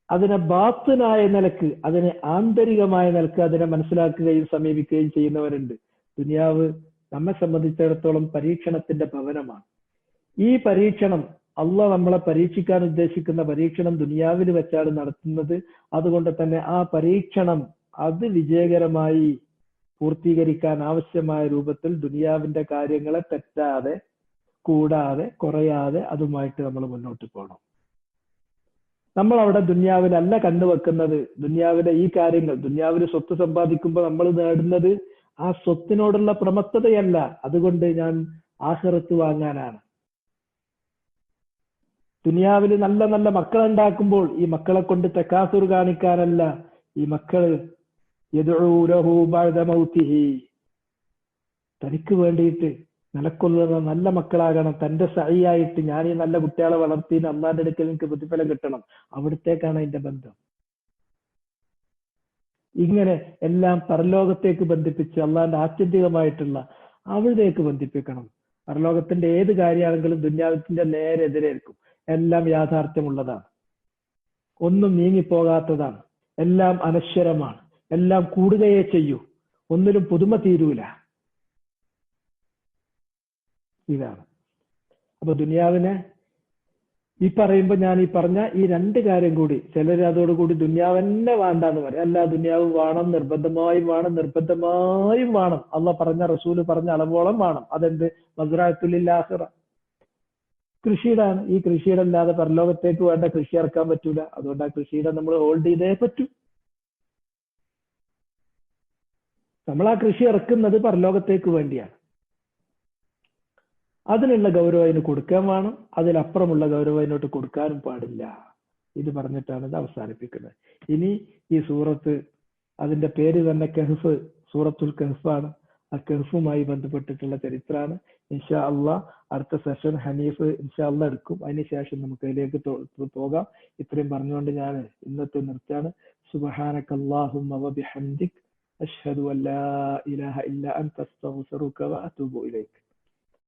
അതിനെ ബാത്തിനായ നിലക്ക്, അതിനെ ആന്തരികമായ നിലക്ക് അതിനെ മനസ്സിലാക്കുകയും സമീപിക്കുകയും ചെയ്യുന്നവരുണ്ട്. ദുനിയാവ് നമ്മെ സംബന്ധിച്ചിടത്തോളം പരീക്ഷണത്തിന്റെ ഭവനമാണ്. ഈ പരീക്ഷണം, അള്ളാഹ് നമ്മളെ പരീക്ഷിക്കാൻ ഉദ്ദേശിക്കുന്ന പരീക്ഷണം ദുനിയാവിൽ വെച്ചാണ് നടത്തുന്നത്. അതുകൊണ്ട് തന്നെ ആ പരീക്ഷണം അത് വിജയകരമായി പൂർത്തീകരിക്കാൻ ആവശ്യമായ രൂപത്തിൽ ദുനിയാവിന്റെ കാര്യങ്ങളെ തെറ്റാതെ, കൂടാതെ, കുറയാതെ അതുമായിട്ട് നമ്മൾ മുന്നോട്ട് പോകണം. നമ്മൾ അവിടെ ദുന്യാവിലല്ല കണ്ണുവെക്കുന്നത്. ദുന്യാവിലെ ഈ കാര്യങ്ങൾ, ദുന്യാവിൽ സ്വത്ത് സമ്പാദിക്കുമ്പോൾ നമ്മൾ നേടുന്നത് ആ സ്വത്തിനോടുള്ള പ്രമത്തതയല്ല, അതുകൊണ്ട് ഞാൻ ആഖിറത്ത് വാങ്ങാനാണ്. ദുനിയാവിൽ നല്ല നല്ല മക്കളെ ഉണ്ടാക്കുമ്പോൾ ഈ മക്കളെ കൊണ്ട് തകാസുർ കാണിക്കാനല്ല. ഈ മക്കൾ തനിക്ക് വേണ്ടിയിട്ട് നിലക്കൊള്ളുന്ന നല്ല മക്കളാകണം. തന്റെ സഹിയായിട്ട് ഞാൻ ഈ നല്ല കുട്ടികളെ വളർത്തി അള്ളാന്റെ അടുക്കൽ എനിക്ക് പ്രതിഫലം കിട്ടണം. അവിടത്തേക്കാണ് അതിന്റെ ബന്ധം. ഇങ്ങനെ എല്ലാം പരലോകത്തേക്ക് ബന്ധിപ്പിച്ച് അള്ളാന്റെ ആത്യന്തികമായിട്ടുള്ള അവിടേക്ക് ബന്ധിപ്പിക്കണം. പരലോകത്തിന്റെ ഏത് കാര്യമാണെങ്കിലും ദുന്യാവിന്റെ നേരെ എതിരേൽക്കും. എല്ലാം യാഥാർത്ഥ്യമുള്ളതാണ്, ഒന്നും നീങ്ങിപ്പോകാത്തതാണ്, എല്ലാം അനശ്വരമാണ്, എല്ലാം കൂടുകയേ ചെയ്യൂ, ഒന്നിലും പുതുമ തീരൂല. ഇതാണ്. അപ്പൊ ദുനിയാവിനെ ഈ പറയുമ്പോ ഞാൻ ഈ പറഞ്ഞ ഈ രണ്ട് കാര്യം കൂടി, ചിലർ അതോടുകൂടി ദുനിയാവന്നെ വേണ്ടാന്ന് പറയും. അല്ല, ദുനിയാവ് വേണം, നിർബന്ധമായും വേണം, നിർബന്ധമായും വേണം. അള്ളാഹ് പറഞ്ഞ, റസൂല് പറഞ്ഞ അളവോളം വേണം. അതെന്ത്? മസ്റഅത്തുൽ ലിൽ ആഖിറ, കൃഷിയിടാണ്. ഈ കൃഷിയിടല്ലാതെ പരലോകത്തേക്ക് വേണ്ട കൃഷി ഇറക്കാൻ പറ്റൂല. അതുകൊണ്ട് ആ കൃഷിയിടം നമ്മൾ ഹോൾഡ് ചെയ്തേ പറ്റൂ. നമ്മൾ ആ കൃഷി ഇറക്കുന്നത് പരലോകത്തേക്ക് വേണ്ടിയാണ്. അതിനുള്ള ഗൗരവം അതിന് കൊടുക്കാൻ വേണം, അതിലപ്പുറമുള്ള ഗൗരവം അതിനോട്ട് കൊടുക്കാനും പാടില്ല. ഇത് പറഞ്ഞിട്ടാണ് ഇത് അവസാനിപ്പിക്കുന്നത്. ഇനി ഈ സൂറത്ത്, അതിന്റെ പേര് തന്നെ കഹ്ഫ്, സൂറത്തുൽ കഹ്ഫാണ്. ആ കഹ്ഫുമായി ബന്ധപ്പെട്ടിട്ടുള്ള ചരിത്രമാണ്. ഇൻഷാ അള്ളാഹ് അടുത്ത സെഷൻ ഹനീഫ് ഇൻഷാ അള്ളാഹ് എടുക്കും. അതിനുശേഷം നമുക്ക് അതിലേക്ക് പോകാം. ഇത്രയും പറഞ്ഞുകൊണ്ട് ഞാൻ ഇന്നത്തെ നിർത്താണ്. സുബ്ഹാനകല്ലാഹുമ്മ വബിഹംദിക് അശ്ഹദു അല്ലാ ഇലാഹ ഇല്ല അൻത അസ്തഗ്ഫിറുക വഅതൂബു ഇലൈക്.